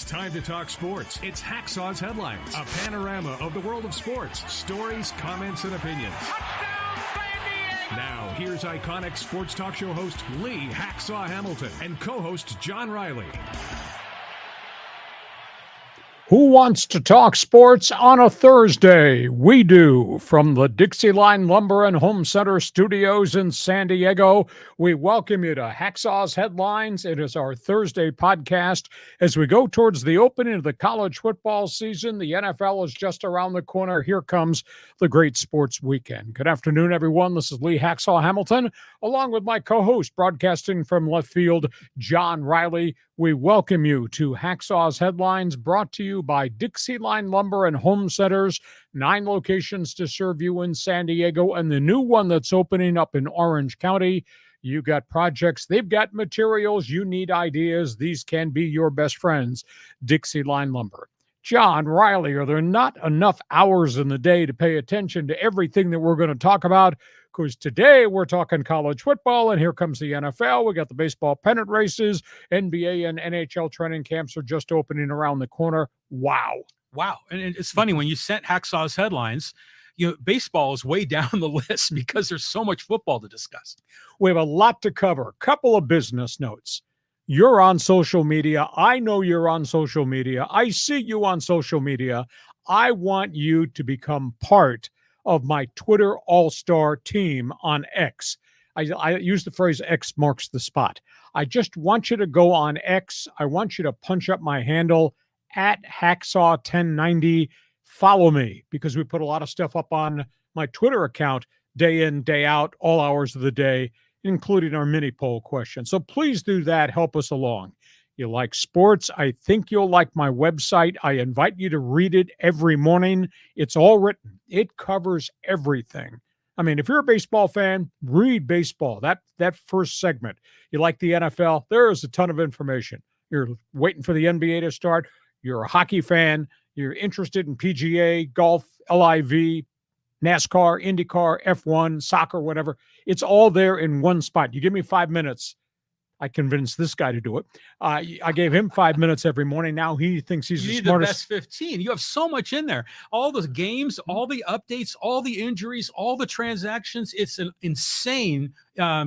It's time to talk sports. It's Hacksaw's Headlines, a panorama of the world of sports, stories, comments, and opinions. Now, here's iconic sports talk show host Lee Hacksaw Hamilton and co-host John Riley. Who wants to talk sports on a Thursday? We do. From the DIXIELINE Lumber and Home Center studios in San Diego, we welcome you to Hacksaw's Headlines. It is our Thursday podcast. As we go towards the opening of the college football season, the NFL is just around the corner. Here comes the great sports weekend. Good afternoon, everyone. This is Lee Hacksaw Hamilton, along with my co-host, broadcasting from left field, John Riley. We welcome you to Hacksaw's Headlines, brought to you by DIXIELINE Lumber and Home Centers. 9 locations to serve you in San Diego, and the new one that's opening up in Orange County. You got projects, they've got materials, you need ideas. These can be your best friends, DIXIELINE Lumber. John Riley, are there not enough hours in the day to pay attention to everything that we're going to talk about? Because today we're talking college football, and here comes the NFL. We got the baseball pennant races. NBA and NHL training camps are just opening around the corner. Wow. And it's funny, when you sent Hacksaw's Headlines, baseball is way down the list because there's so much football to discuss. We have a lot to cover. Couple of business notes. You're on social media. I know you're on social media. I see you on social media. I want you to become part of my Twitter all-star team on X. I use the phrase X marks the spot. I just want you to go on X. I want you to punch up my handle at Hacksaw1090. Follow me, because we put a lot of stuff up on my Twitter account day in, day out, all hours of the day, including our mini poll question. So please do that. Help us along. You like sports? I think you'll like my website. I invite you to read it every morning. It's all written. It covers everything. I mean, if you're a baseball fan, read baseball. That first segment. You like the NFL? There is a ton of information. You're waiting for the NBA to start. You're a hockey fan. You're interested in PGA, golf, LIV, NASCAR, IndyCar, F1, soccer, whatever. It's all there in one spot. You give me 5 minutes. I convinced this guy to do it. I gave him 5 minutes every morning. Now he thinks he's the smartest. The best 15. You have so much in there. All the games, all the updates, all the injuries, all the transactions. It's an insane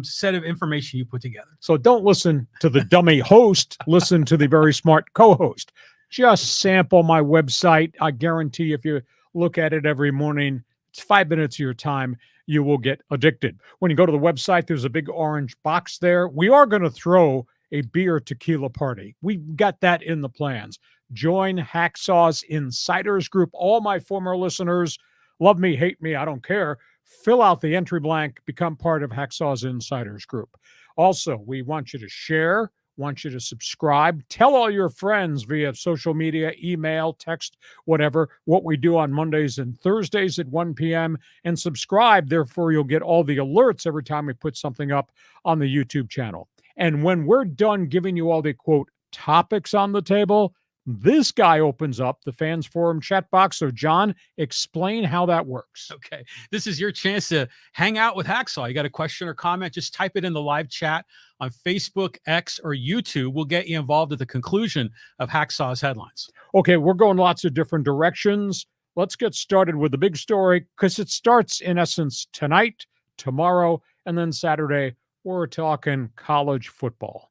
set of information you put together. So don't listen to the dummy host. Listen to the very smart co-host. Just sample my website. I guarantee if you look at it every morning, it's 5 minutes of your time. You will get addicted. When you go to the website, there's a big orange box there. We are going to throw a beer tequila party. We got that in the plans. Join Hacksaw's Insiders Group. All my former listeners, love me, hate me, I don't care. Fill out the entry blank, become part of Hacksaw's Insiders Group. Also, we want you to share, want you to subscribe. Tell all your friends via social media, email, text, whatever, what we do on Mondays and Thursdays at 1 p.m. and subscribe. Therefore, you'll get all the alerts every time we put something up on the YouTube channel. And when we're done giving you all the, quote, topics on the table, this guy opens up the Fans Forum chat box. So, John, explain how that works. Okay. This is your chance to hang out with Hacksaw. You got a question or comment, just type it in the live chat on Facebook, X, or YouTube. We'll get you involved at the conclusion of Hacksaw's Headlines. Okay, we're going lots of different directions. Let's get started with the big story, because it starts, in essence, tonight, tomorrow, and then Saturday. We're talking college football.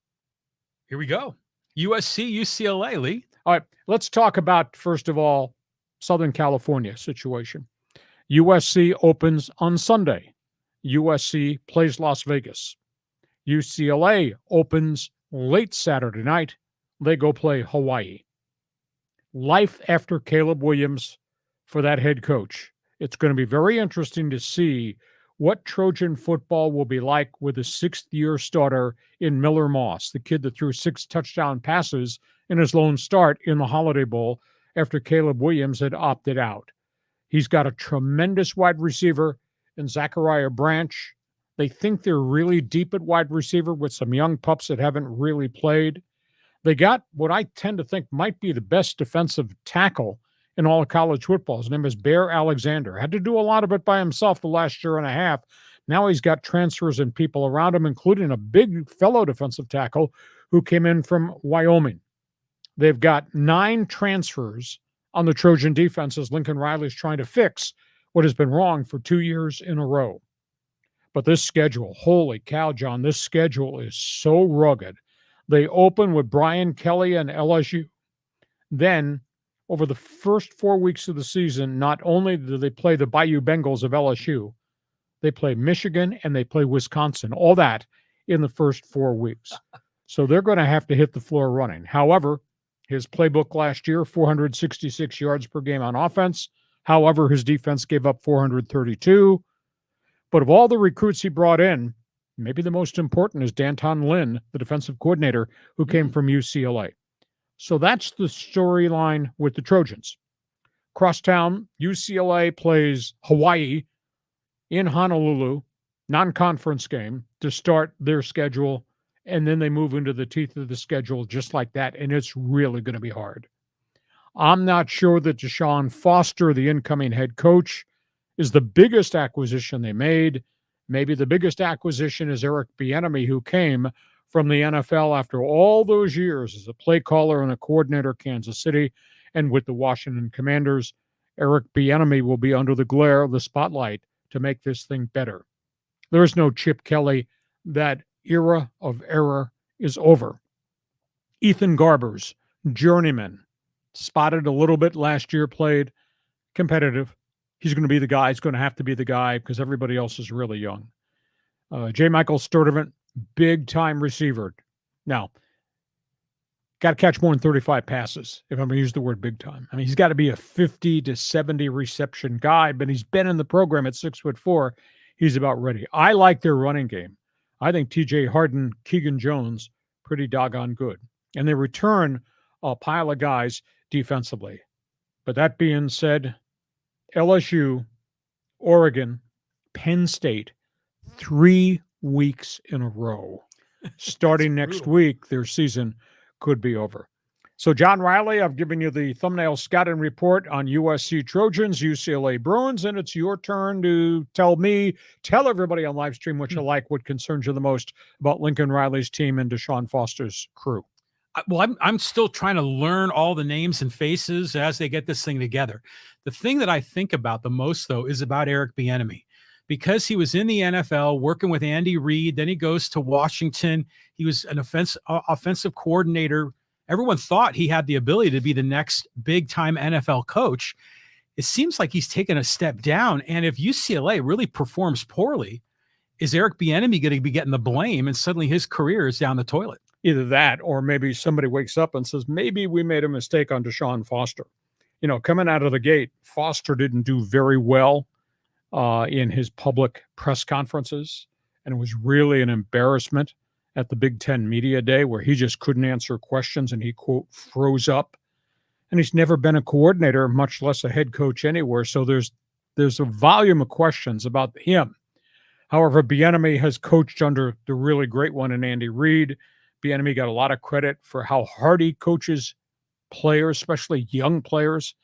Here we go. USC-UCLA, Lee. All right, let's talk about, first of all, Southern California situation. USC opens on Sunday. USC plays Las Vegas. UCLA opens late Saturday night. They go play Hawaii. Life after Caleb Williams for that head coach. It's going to be very interesting to see what Trojan football will be like with a sixth-year starter in Miller Moss, the kid that threw 6 touchdown passes in his lone start in the Holiday Bowl after Caleb Williams had opted out. He's got a tremendous wide receiver in Zachariah Branch. They think they're really deep at wide receiver with some young pups that haven't really played. They got what I tend to think might be the best defensive tackle in all of college football. His name is Bear Alexander. Had to do a lot of it by himself the last year and a half. Now he's got transfers and people around him, including a big fellow defensive tackle who came in from Wyoming. They've got 9 transfers on the Trojan defense as Lincoln Riley's trying to fix what has been wrong for 2 years in a row. But this schedule, holy cow, John, this schedule is so rugged. They open with Brian Kelly and LSU. Then, over the first 4 weeks of the season, not only do they play the Bayou Bengals of LSU, they play Michigan and they play Wisconsin. All that in the first 4 weeks. So they're going to have to hit the floor running. However, his playbook last year, 466 yards per game on offense. However, his defense gave up 432. But of all the recruits he brought in, maybe the most important is Danton Lynn, the defensive coordinator, who came from UCLA. So that's the storyline with the Trojans. Crosstown, UCLA plays Hawaii in Honolulu, non-conference game to start their schedule, and then they move into the teeth of the schedule just like that, and it's really going to be hard. I'm not sure that Deshaun Foster, the incoming head coach, is the biggest acquisition they made. Maybe the biggest acquisition is Eric Bieniemy, who came from the NFL after all those years as a play caller and a coordinator at Kansas City and with the Washington Commanders. Eric Bieniemy will be under the glare of the spotlight to make this thing better. There is no Chip Kelly. That era of error is over. Ethan Garbers, journeyman, spotted a little bit last year, played competitive. He's going to be the guy. He's going to have to be the guy because everybody else is really young. J. Michael Sturdivant, big-time receiver. Now, got to catch more than 35 passes, if I'm going to use the word big time. I mean, he's got to be a 50 to 70 reception guy, but he's been in the program at 6'4". He's about ready. I like their running game. I think TJ Harden, Keegan Jones, pretty doggone good. And they return a pile of guys defensively. But that being said, LSU, Oregon, Penn State, 3 weeks in a row. Starting next week, their season could be over. So, John Riley, I've given you the thumbnail scouting report on USC Trojans, UCLA Bruins, and it's your turn to tell everybody on live stream what you like, what concerns you the most about Lincoln Riley's team and Deshaun Foster's crew. Well, I'm still trying to learn all the names and faces as they get this thing together. The thing that I think about the most, though, is about Eric Bieniemy. Because he was in the NFL working with Andy Reid, then he goes to Washington. He was an offensive coordinator. Everyone thought he had the ability to be the next big-time NFL coach. It seems like he's taken a step down. And if UCLA really performs poorly, is Eric Bieniemy going to be getting the blame and suddenly his career is down the toilet? Either that or maybe somebody wakes up and says, maybe we made a mistake on Deshaun Foster. You know, coming out of the gate, Foster didn't do very well in his public press conferences, and it was really an embarrassment at the Big Ten Media Day where he just couldn't answer questions and he, quote, froze up. And he's never been a coordinator, much less a head coach anywhere, so there's a volume of questions about him. However, Bieniemy has coached under the really great one in Andy Reid. Bieniemy got a lot of credit for how hard he coaches players, especially young players.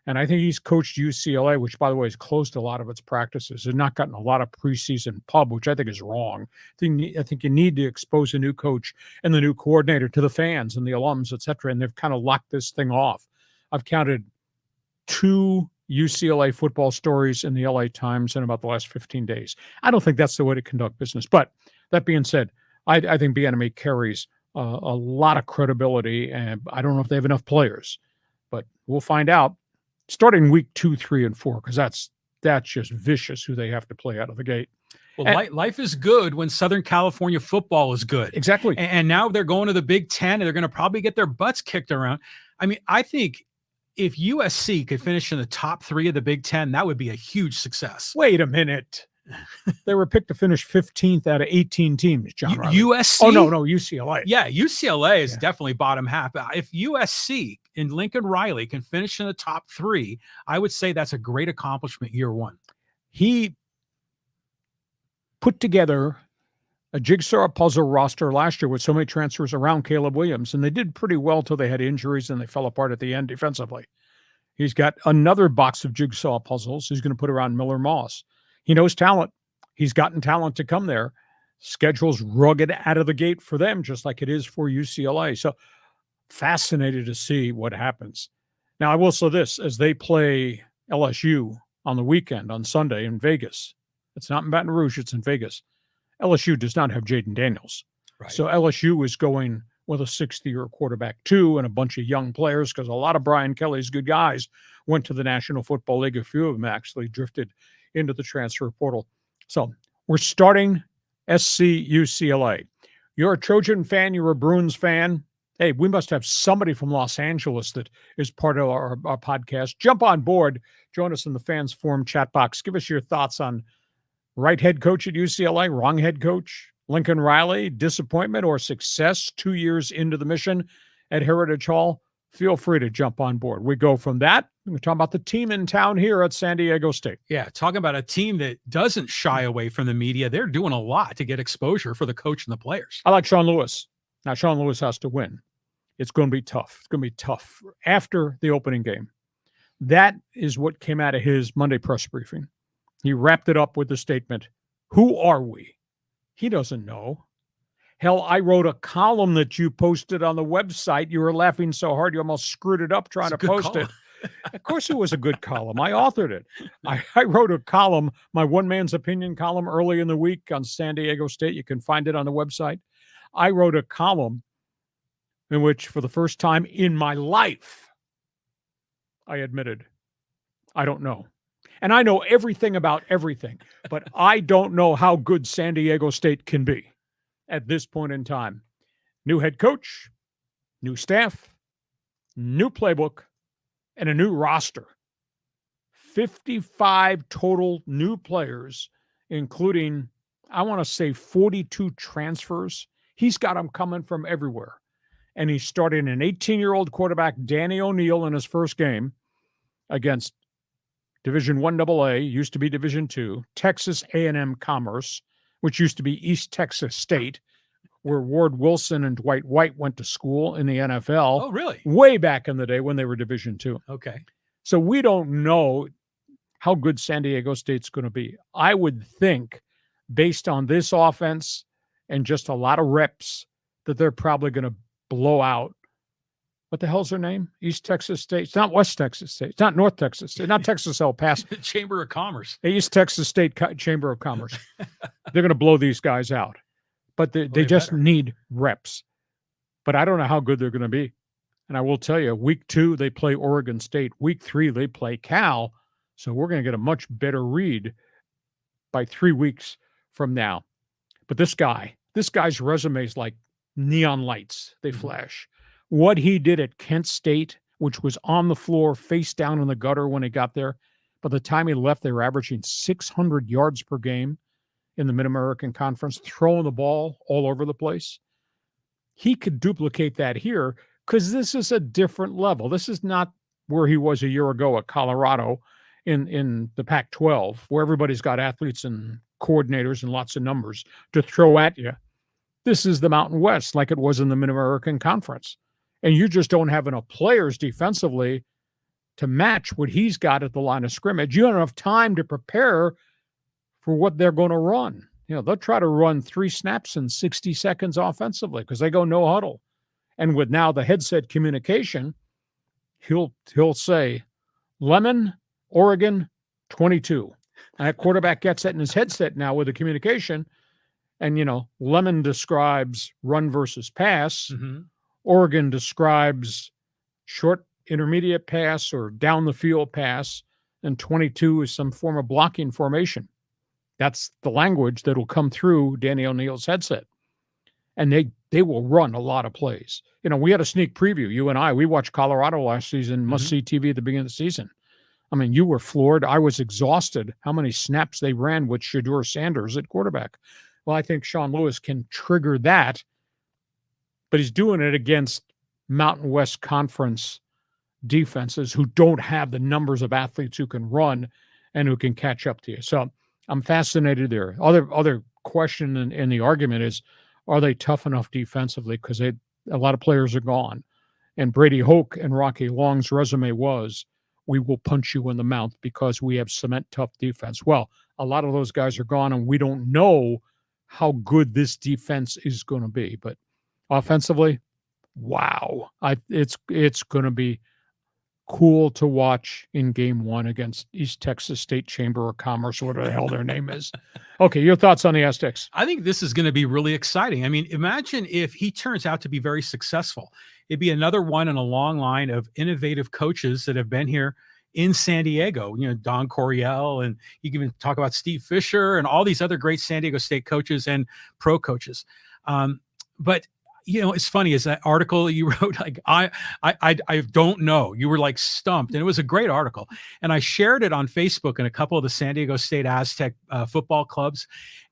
And I think he's coached UCLA, which, by the way, has closed a lot of its practices and not gotten a lot of preseason pub, which I think is wrong. I think you need to expose a new coach and the new coordinator to the fans and the alums, et cetera, and they've kind of locked this thing off. I've counted 2 UCLA football stories in the LA Times in about the last 15 days. I don't think that's the way to conduct business. But that being said, I think Bieniemy carries a lot of credibility, and I don't know if they have enough players, but we'll find out. Starting week 2, 3, and 4, because that's just vicious who they have to play out of the gate. Well, life is good when Southern California football is good. Exactly. And now they're going to the Big Ten, and they're going to probably get their butts kicked around. I mean, I think if USC could finish in the top 3 of the Big Ten, that would be a huge success. Wait a minute. They were picked to finish 15th out of 18 teams, John Riley. USC? Oh, no, UCLA. Yeah, UCLA is definitely bottom half. If USC and Lincoln Riley can finish in the top 3, I would say that's a great accomplishment year 1. He put together a jigsaw puzzle roster last year with so many transfers around Caleb Williams, and they did pretty well till they had injuries and they fell apart at the end defensively. He's got another box of jigsaw puzzles he's going to put around Miller Moss. He knows talent. He's gotten talent to come there. Schedule's rugged out of the gate for them, just like it is for UCLA. So fascinated to see what happens. Now, I will say this, as they play LSU on the weekend, on Sunday in Vegas. It's not in Baton Rouge, it's in Vegas. LSU does not have Jaden Daniels. Right. So LSU is going with a sixth-year quarterback, too, and a bunch of young players, because a lot of Brian Kelly's good guys went to the National Football League. A few of them actually drifted into the transfer portal. So we're starting USC-UCLA. You're a Trojan fan, you're a Bruins fan. Hey, we must have somebody from Los Angeles that is part of our podcast. Jump on board. Join us in the Fans Forum chat box. Give us your thoughts on right head coach at UCLA, wrong head coach, Lincoln Riley, disappointment or success 2 years into the mission at Heritage Hall. Feel free to jump on board. We go from that. We're talking about the team in town here at San Diego State. Yeah, talking about a team that doesn't shy away from the media. They're doing a lot to get exposure for the coach and the players. I like Sean Lewis. Now, Sean Lewis has to win. It's going to be tough. It's going to be tough after the opening game. That is what came out of his Monday press briefing. He wrapped it up with the statement, "Who are we?" He doesn't know. Hell, I wrote a column that you posted on the website. You were laughing so hard you almost screwed it up trying to post it. Of course it was a good column. I authored it. I wrote a column, my one man's opinion column, early in the week on San Diego State. You can find it on the website. I wrote a column in which, for the first time in my life, I admitted, I don't know. And I know everything about everything, but I don't know how good San Diego State can be at this point in time. New head coach, new staff, new playbook, and a new roster. 55 total new players, including, I want to say, 42 transfers. He's got them coming from everywhere. And he's starting an 18-year-old quarterback, Danny O'Neal, in his first game against Division I AA, used to be Division II, Texas A&M Commerce, which used to be East Texas State, where Ward Wilson and Dwight White went to school in the NFL. Oh, really? Way back in the day when they were Division II. Okay. So we don't know how good San Diego State's going to be. I would think, based on this offense and just a lot of reps, that they're probably going to blow out. What the hell's their name? East Texas State. It's not West Texas State. It's not North Texas State. Not Texas El Paso. Chamber of Commerce. East Texas State Chamber of Commerce. They're going to blow these guys out. But they just better. need reps. But I don't know how good they're going to be. And I will tell you, week 2, they play Oregon State. Week 3, they play Cal. So we're going to get a much better read by 3 weeks from now. But this guy's resume is like neon lights. They flash. What he did at Kent State, which was on the floor, face down in the gutter when he got there. By the time he left, they were averaging 600 yards per game in the Mid-American Conference, throwing the ball all over the place. He could duplicate that here because this is a different level. This is not where he was a year ago at Colorado in the Pac-12, where everybody's got athletes and coordinators and lots of numbers to throw at you. This is the Mountain West, like it was in the Mid-American Conference. And you just don't have enough players defensively to match what he's got at the line of scrimmage. You don't have enough time to prepare for what they're going to run. You know, they'll try to run 3 snaps in 60 seconds offensively because they go no huddle. And with now the headset communication, he'll say, Lemon, Oregon, 22. And that quarterback gets that in his headset now with the communication. And, you know, Lemon describes run versus pass. Mm-hmm. Oregon describes short intermediate pass or down the field pass, and 22 is some form of blocking formation. That's the language that will come through Danny O'Neal's headset. And they will run a lot of plays. You know, we had a sneak preview, you and I. We watched Colorado last season, must-see TV at the beginning of the season. I mean, you were floored. I was exhausted how many snaps they ran with Shedeur Sanders at quarterback. Well, I think Sean Lewis can trigger that, but he's doing it against Mountain West Conference defenses who don't have the numbers of athletes who can run and who can catch up to you. So I'm fascinated there. Other question in the argument is, are they tough enough defensively? Because a lot of players are gone. And Brady Hoke and Rocky Long's resume was, we will punch you in the mouth because we have cement tough defense. Well, a lot of those guys are gone, and we don't know how good this defense is going to be. But offensively, Wow. It's going to be cool to watch in game 1 against East Texas State Chamber of Commerce, whatever the hell their name is. Okay, your thoughts on the Aztecs? I think this is going to be really exciting. I mean, imagine if he turns out to be very successful. It'd be another one in a long line of innovative coaches that have been here in San Diego. Don Coryell, and you can even talk about Steve Fisher and all these other great San Diego State coaches and pro coaches. But it's funny, is that article you wrote, like, I don't know. You were like stumped, and it was a great article. And I shared it on Facebook in a couple of the San Diego State Aztec football clubs.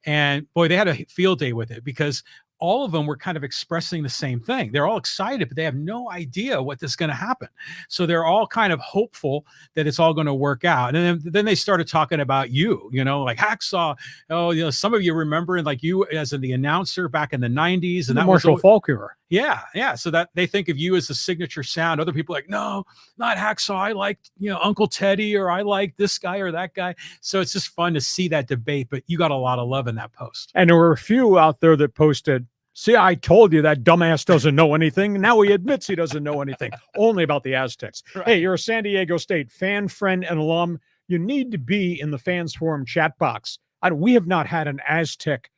And boy, they had a field day with it, because all of them were kind of expressing the same thing. They're all excited, but they have no idea what is going to happen. So they're all kind of hopeful that it's all going to work out. And then they started talking about like Hacksaw. Oh, some of you remember, like, you as the announcer back in the 90s. And that Marshall Falk era. Yeah. So that they think of you as the signature sound. Other people are like, no, not Hacksaw. I like, Uncle Teddy, or I like this guy or that guy. So it's just fun to see that debate, but you got a lot of love in that post. And there were a few out there that posted, see, I told you that dumbass doesn't know anything. Now he admits he doesn't know anything, only about the Aztecs. Right. Hey, you're a San Diego State fan, friend, and alum. You need to be in the Fans Forum chat box. We have not had an Aztec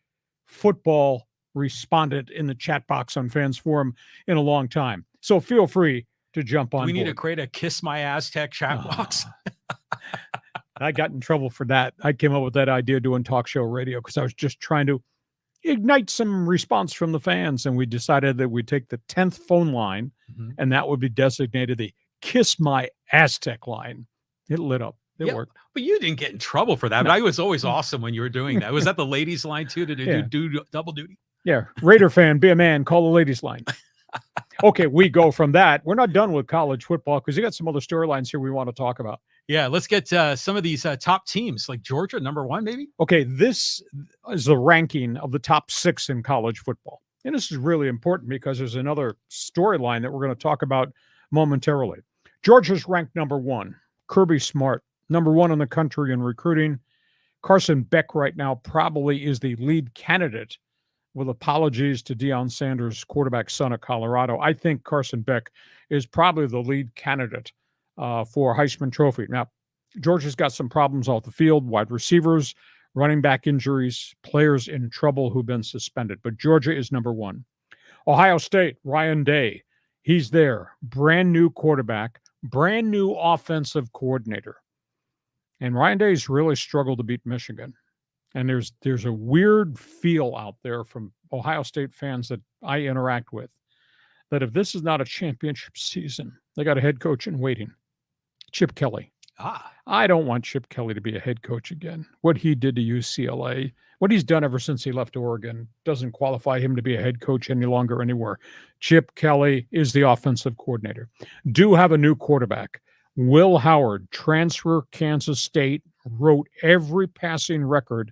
football respondent in the chat box on Fans Forum in a long time. So feel free to jump on. We need board. to create a Kiss My Aztec chat box. I got in trouble for that. I came up with that idea doing talk show radio because I was just trying to ignite some response from the fans, and we decided that we'd take the 10th phone line, and that would be designated the Kiss My Aztec line. It lit up. It worked. But you didn't get in trouble for that. No. But I was always awesome when you were doing that. Was that the ladies line too? Did you do double duty? Yeah. Raider fan, be a man, call the ladies line. Okay, we go from that. We're not done with college football because you got some other storylines here we want to talk about. Yeah, let's get some of these top teams, like Georgia, number 1, maybe. Okay, this is the ranking of the top 6 in college football. And this is really important because there's another storyline that we're going to talk about momentarily. Georgia's ranked number 1. Kirby Smart, number 1 in the country in recruiting. Carson Beck right now probably is the lead candidate, with apologies to Deion Sanders, quarterback son of Colorado. I think Carson Beck is probably the lead candidate for Heisman Trophy. Now, Georgia's got some problems off the field, wide receivers, running back injuries, players in trouble who've been suspended. But Georgia is number 1. Ohio State, Ryan Day, he's there. Brand new quarterback, brand new offensive coordinator. And Ryan Day's really struggled to beat Michigan. And there's a weird feel out there from Ohio State fans that I interact with, that if this is not a championship season, they got a head coach in waiting, Chip Kelly. I don't want Chip Kelly to be a head coach again. What he did to UCLA, what he's done ever since he left Oregon, doesn't qualify him to be a head coach any longer anywhere. Chip Kelly is the offensive coordinator. Do have a new quarterback. Will Howard, transfer Kansas State, wrote every passing record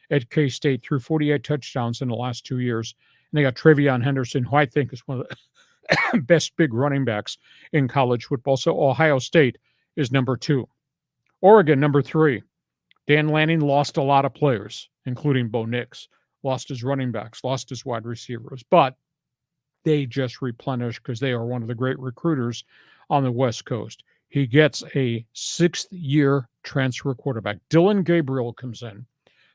at K-State through 48 touchdowns in the last 2 years. And they got Travion Henderson, who I think is one of the best big running backs in college football. So Ohio State is number 2. Oregon, number 3. Dan Lanning lost a lot of players, including Bo Nix, lost his running backs, lost his wide receivers, but they just replenished because they are one of the great recruiters on the West Coast. He gets a 6th-year transfer quarterback. Dylan Gabriel comes in,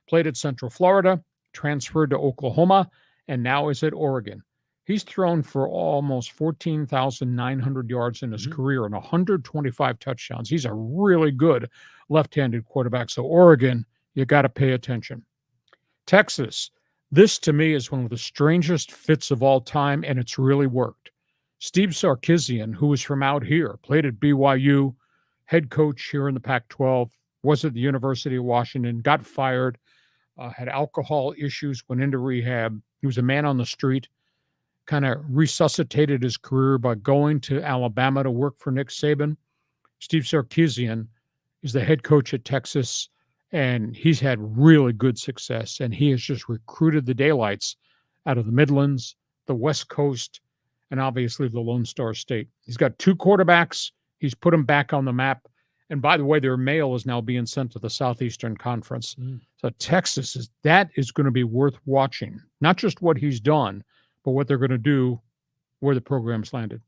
played at Central Florida, transferred to Oklahoma, and now is at Oregon. He's thrown for almost 14,900 yards in his career and 125 touchdowns. He's a really good left-handed quarterback. So Oregon, you got to pay attention. Texas, this to me is one of the strangest fits of all time, and it's really worked. Steve Sarkisian, who is from out here, played at BYU, head coach here in the Pac-12, was at the University of Washington, got fired, had alcohol issues, went into rehab. He was a man on the street, kind of resuscitated his career by going to Alabama to work for Nick Saban. Steve Sarkisian is the head coach at Texas, and he's had really good success, and he has just recruited the daylights out of the Midlands, the West Coast, and obviously the Lone Star State. He's got 2 quarterbacks. He's put them back on the map. And by the way, their mail is now being sent to the Southeastern Conference. So Texas, is going to be worth watching. Not just what he's done, but what they're going to do where the program's landed.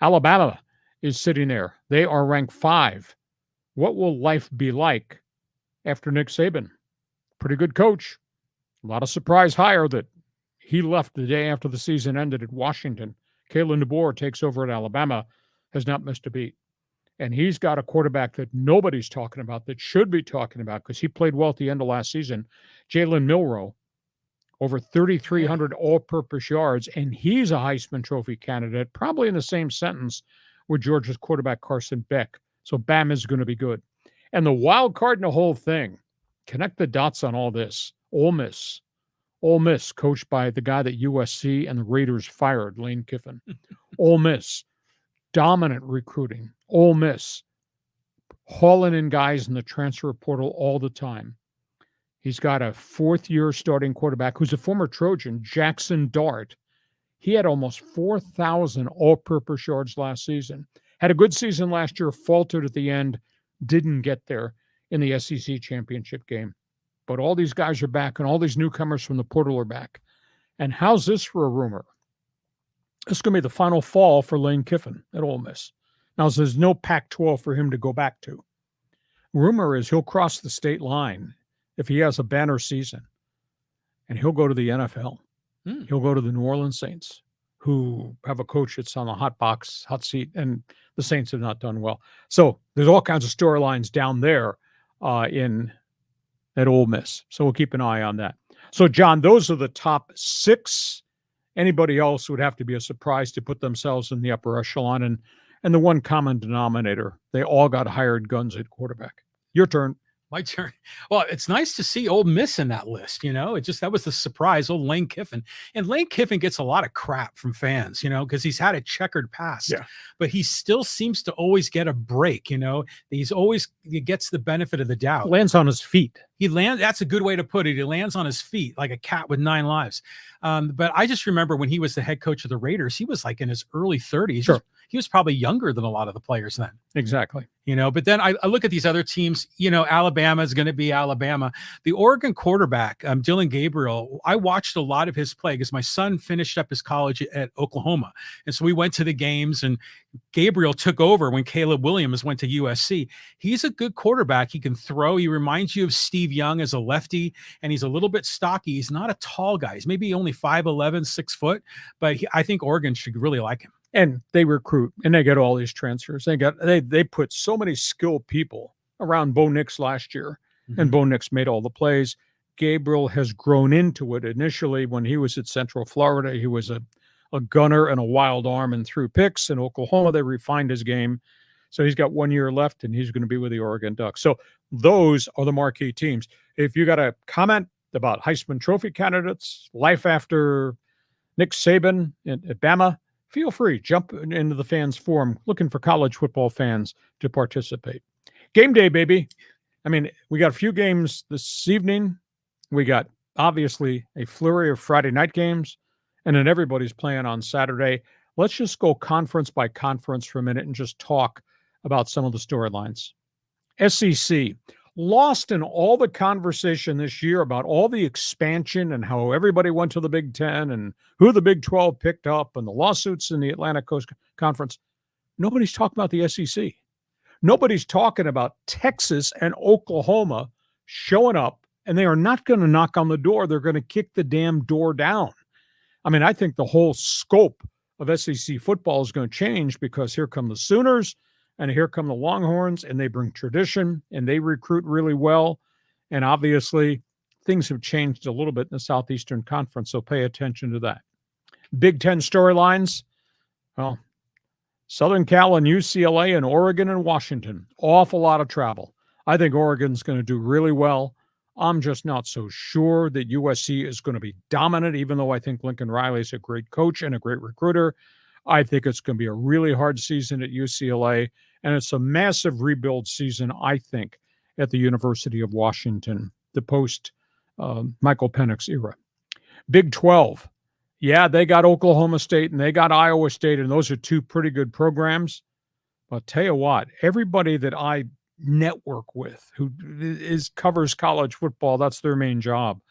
Alabama is sitting there. They are ranked 5. What will life be like after Nick Saban? Pretty good coach. A lot of surprise hire that he left the day after the season ended at Washington. Kalen DeBoer takes over at Alabama, has not missed a beat. And he's got a quarterback that nobody's talking about that should be talking about because he played well at the end of last season. Jalen Milroe, over 3,300 all-purpose yards, and he's a Heisman Trophy candidate, probably in the same sentence with Georgia's quarterback Carson Beck. So Bam is going to be good. And the wild card in the whole thing, connect the dots on all this, Ole Miss. Ole Miss, coached by the guy that USC and the Raiders fired, Lane Kiffin. Ole Miss, dominant recruiting. Ole Miss, hauling in guys in the transfer portal all the time. He's got a 4th-year starting quarterback who's a former Trojan, Jackson Dart. He had almost 4,000 all-purpose yards last season. Had a good season last year, faltered at the end, didn't get there in the SEC championship game. But all these guys are back, and all these newcomers from the portal are back. And how's this for a rumor? This is going to be the final fall for Lane Kiffin at Ole Miss. Now, there's no Pac-12 for him to go back to. Rumor is he'll cross the state line if he has a banner season, and he'll go to the NFL. He'll go to the New Orleans Saints, who have a coach that's on the hot seat, and the Saints have not done well. So there's all kinds of storylines down there at Ole Miss. So we'll keep an eye on that. So, John, those are the top 6. Anybody else would have to be a surprise to put themselves in the upper echelon. And the one common denominator, they all got hired guns at quarterback. Your turn. My turn. Well, it's nice to see Ole Miss in that list. That was the surprise. Old Lane Kiffin. And Lane Kiffin gets a lot of crap from fans, because he's had a checkered past. Yeah. But he still seems to always get a break. He gets the benefit of the doubt. Lands on his feet. That's a good way to put it. He lands on his feet like a cat with 9 lives. But I just remember when he was the head coach of the Raiders, he was like in his early 30s. Sure. He was probably younger than a lot of the players then. Exactly. But then I look at these other teams, Alabama is going to be Alabama. The Oregon quarterback, Dylan Gabriel, I watched a lot of his play because my son finished up his college at Oklahoma. And so we went to the games, and Gabriel took over when Caleb Williams went to USC. He's a good quarterback. He can throw. He reminds you of Steve Young as a lefty, and he's a little bit stocky. He's not a tall guy. He's maybe only 5'11", 6 foot, but I think Oregon should really like him. And they recruit, and they get all these transfers. They put so many skilled people around Bo Nix last year, and Bo Nix made all the plays. Gabriel has grown into it. Initially, when he was at Central Florida, he was a gunner and a wild arm and threw picks. In Oklahoma, they refined his game. So he's got 1 year left, and he's going to be with the Oregon Ducks. So those are the marquee teams. If you got a comment about Heisman Trophy candidates, life after Nick Saban at Bama, feel free. Jump into the fans forum, looking for college football fans to participate. Game day, baby. I mean, we got a few games this evening. We got, obviously, a flurry of Friday night games, and then everybody's playing on Saturday. Let's just go conference by conference for a minute and just talk about some of the storylines. SEC. Lost in all the conversation this year about all the expansion and how everybody went to the Big Ten and who the Big 12 picked up and the lawsuits in the Atlantic Coast Conference. Nobody's talking about the SEC. Nobody's talking about Texas and Oklahoma showing up, and they are not going to knock on the door. They're going to kick the damn door down. I mean, I think the whole scope of SEC football is going to change because here come the Sooners, and here come the Longhorns, and they bring tradition, and they recruit really well. And obviously, things have changed a little bit in the Southeastern Conference, so pay attention to that. Big Ten storylines, well, Southern Cal and UCLA and Oregon and Washington. Awful lot of travel. I think Oregon's going to do really well. I'm just not so sure that USC is going to be dominant, even though I think Lincoln Riley is a great coach and a great recruiter. I think it's going to be a really hard season at UCLA, and it's a massive rebuild season, I think, at the University of Washington, the post-Michael Penix era. Big 12. Yeah, they got Oklahoma State and they got Iowa State, and those are two pretty good programs. But I'll tell you what, everybody that I network with who covers college football, that's their main job,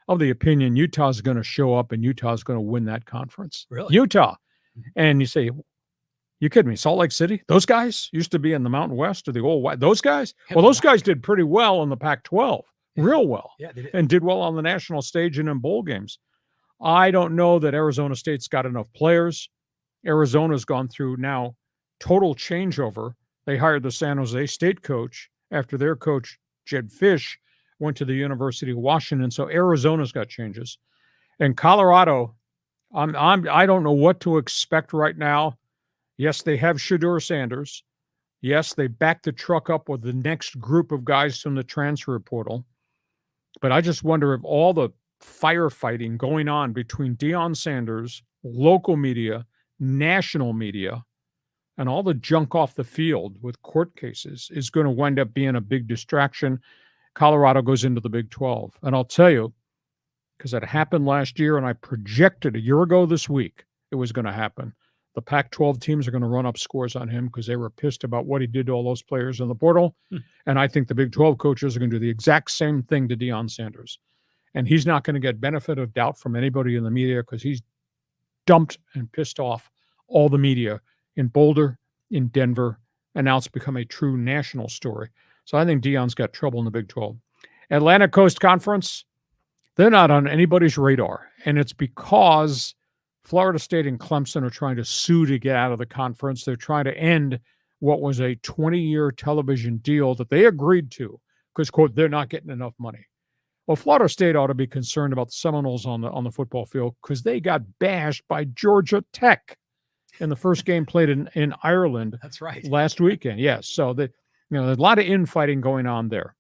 of the opinion Utah's going to show up and Utah's going to win that conference. Really? Utah. And you say, you kidding me? Salt Lake City? Those guys used to be in the Mountain West or the old West. Those guys? Well, those guys did pretty well in the Pac-12, real well, and did well on the national stage and in bowl games. I don't know that Arizona State's got enough players. Arizona's gone through now total changeover. They hired the San Jose State coach after their coach, Jed Fish, went to the University of Washington. So Arizona's got changes. And Colorado, I don't know what to expect right now. Yes, they have Shedeur Sanders. Yes, they backed the truck up with the next group of guys from the transfer portal. But I just wonder if all the firefighting going on between Deion Sanders, local media, national media, and all the junk off the field with court cases is going to wind up being a big distraction. Colorado goes into the Big 12. And I'll tell you, because it happened last year and I projected a year ago this week it was going to happen. The Pac-12 teams are going to run up scores on him because they were pissed about what he did to all those players in the portal. And I think the Big 12 coaches are going to do the exact same thing to Deion Sanders. And he's not going to get benefit of doubt from anybody in the media because he's dumped and pissed off all the media in Boulder, in Denver, and now it's become a true national story. So I think Deion's got trouble in the Big 12. Atlantic Coast Conference, they're not on anybody's radar. And it's because Florida State and Clemson are trying to sue to get out of the conference. They're trying to end what was a 20-year television deal that they agreed to because, quote, they're not getting enough money. Well, Florida State ought to be concerned about the Seminoles on the football field because they got bashed by Georgia Tech in the first game played in Ireland. That's right. Last weekend. Yes. So there's a lot of infighting going on there.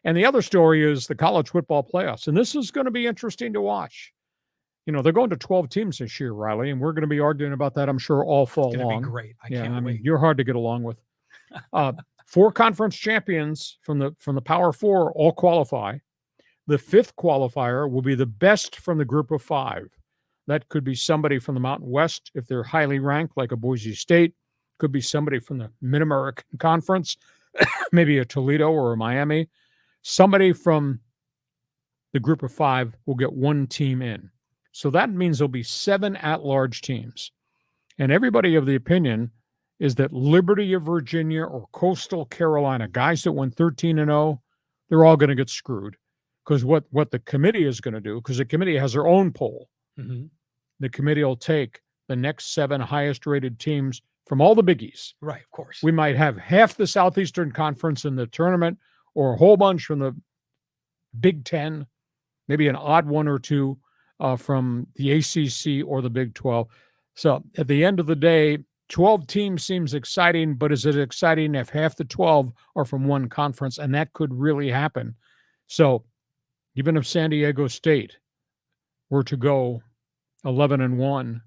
And the other story is the college football playoffs. And this is going to be interesting to watch. They're going to 12 teams this year, Riley, and we're going to be arguing about that, I'm sure, all fall long. It's going to be great. I can't wait. You're hard to get along with. 4 conference champions from the Power 4 all qualify. The 5th qualifier will be the best from the group of 5. That could be somebody from the Mountain West if they're highly ranked, like a Boise State. Could be somebody from the Mid-American Conference, maybe a Toledo or a Miami. Somebody from the group of 5 will get 1 team in. So that means there'll be 7 at-large teams. And everybody of the opinion is that Liberty of Virginia or Coastal Carolina, guys that went 13-0, they're all going to get screwed. Because what the committee is going to do, because the committee has their own poll, the committee will take the next 7 highest-rated teams from all the biggies. Right, of course. We might have half the Southeastern Conference in the tournament or a whole bunch from the Big Ten, maybe an odd one or two from the ACC or the Big 12. So at the end of the day, 12 teams seems exciting, but is it exciting if half the 12 are from one conference? And that could really happen. So even if San Diego State were to go 11-1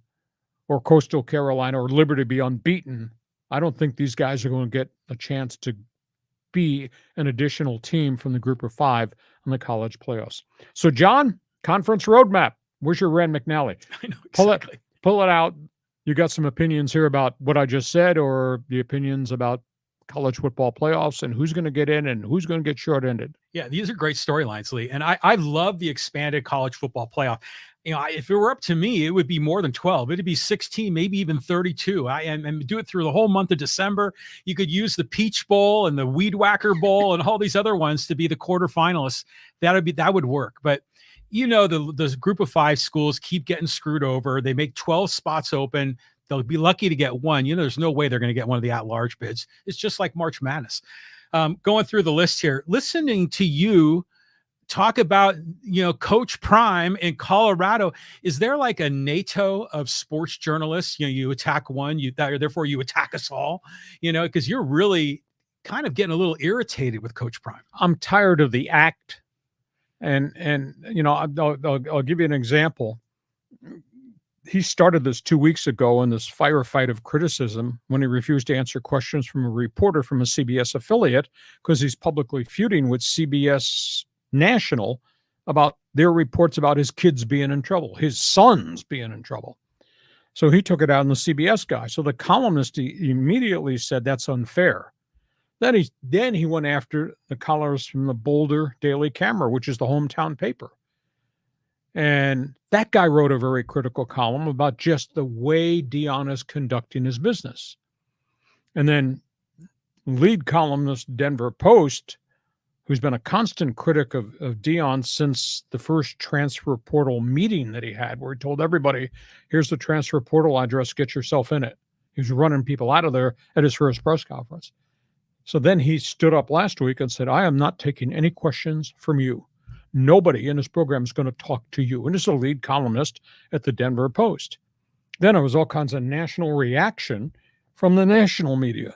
or Coastal Carolina or Liberty be unbeaten, I don't think these guys are going to get a chance to be an additional team from the group of 5 on the college playoffs. So, John, conference roadmap. Where's your Rand McNally? I know exactly. Pull it out. You got some opinions here about what I just said or the opinions about college football playoffs and who's going to get in and who's going to get short-ended. Yeah, these are great storylines, Lee. And I love the expanded college football playoff. If it were up to me, it would be more than 12. It'd be 16, maybe even 32. And do it through the whole month of December. You could use the Peach Bowl and the Weed Whacker Bowl and all these other ones to be the quarterfinalists. That would work. But the group of 5 schools keep getting screwed over. They make 12 spots open. They'll be lucky to get 1. there's no way they're going to get one of the at-large bids. It's just like March Madness. Going through the list here, listening to you talk about, Coach Prime in Colorado. Is there like a NATO of sports journalists? You attack one, therefore you attack us all, because you're really kind of getting a little irritated with Coach Prime. I'm tired of the act. And I'll give you an example. He started this 2 weeks ago in this firefight of criticism when he refused to answer questions from a reporter from a CBS affiliate because he's publicly feuding with CBS National about their reports about his kids being in trouble, his sons being in trouble. So he took it out on the CBS guy. So the columnist immediately said that's unfair. Then he went after the columnist from the Boulder Daily Camera, which is the hometown paper. And that guy wrote a very critical column about just the way Deion is conducting his business. And then lead columnist Denver Post, who's been a constant critic of Deion since the first transfer portal meeting that he had, where he told everybody, here's the transfer portal address, get yourself in it. He was running people out of there at his first press conference. So then he stood up last week and said, I am not taking any questions from you. Nobody in this program is going to talk to you. And this is a lead columnist at the Denver Post. Then there was all kinds of national reaction from the national media.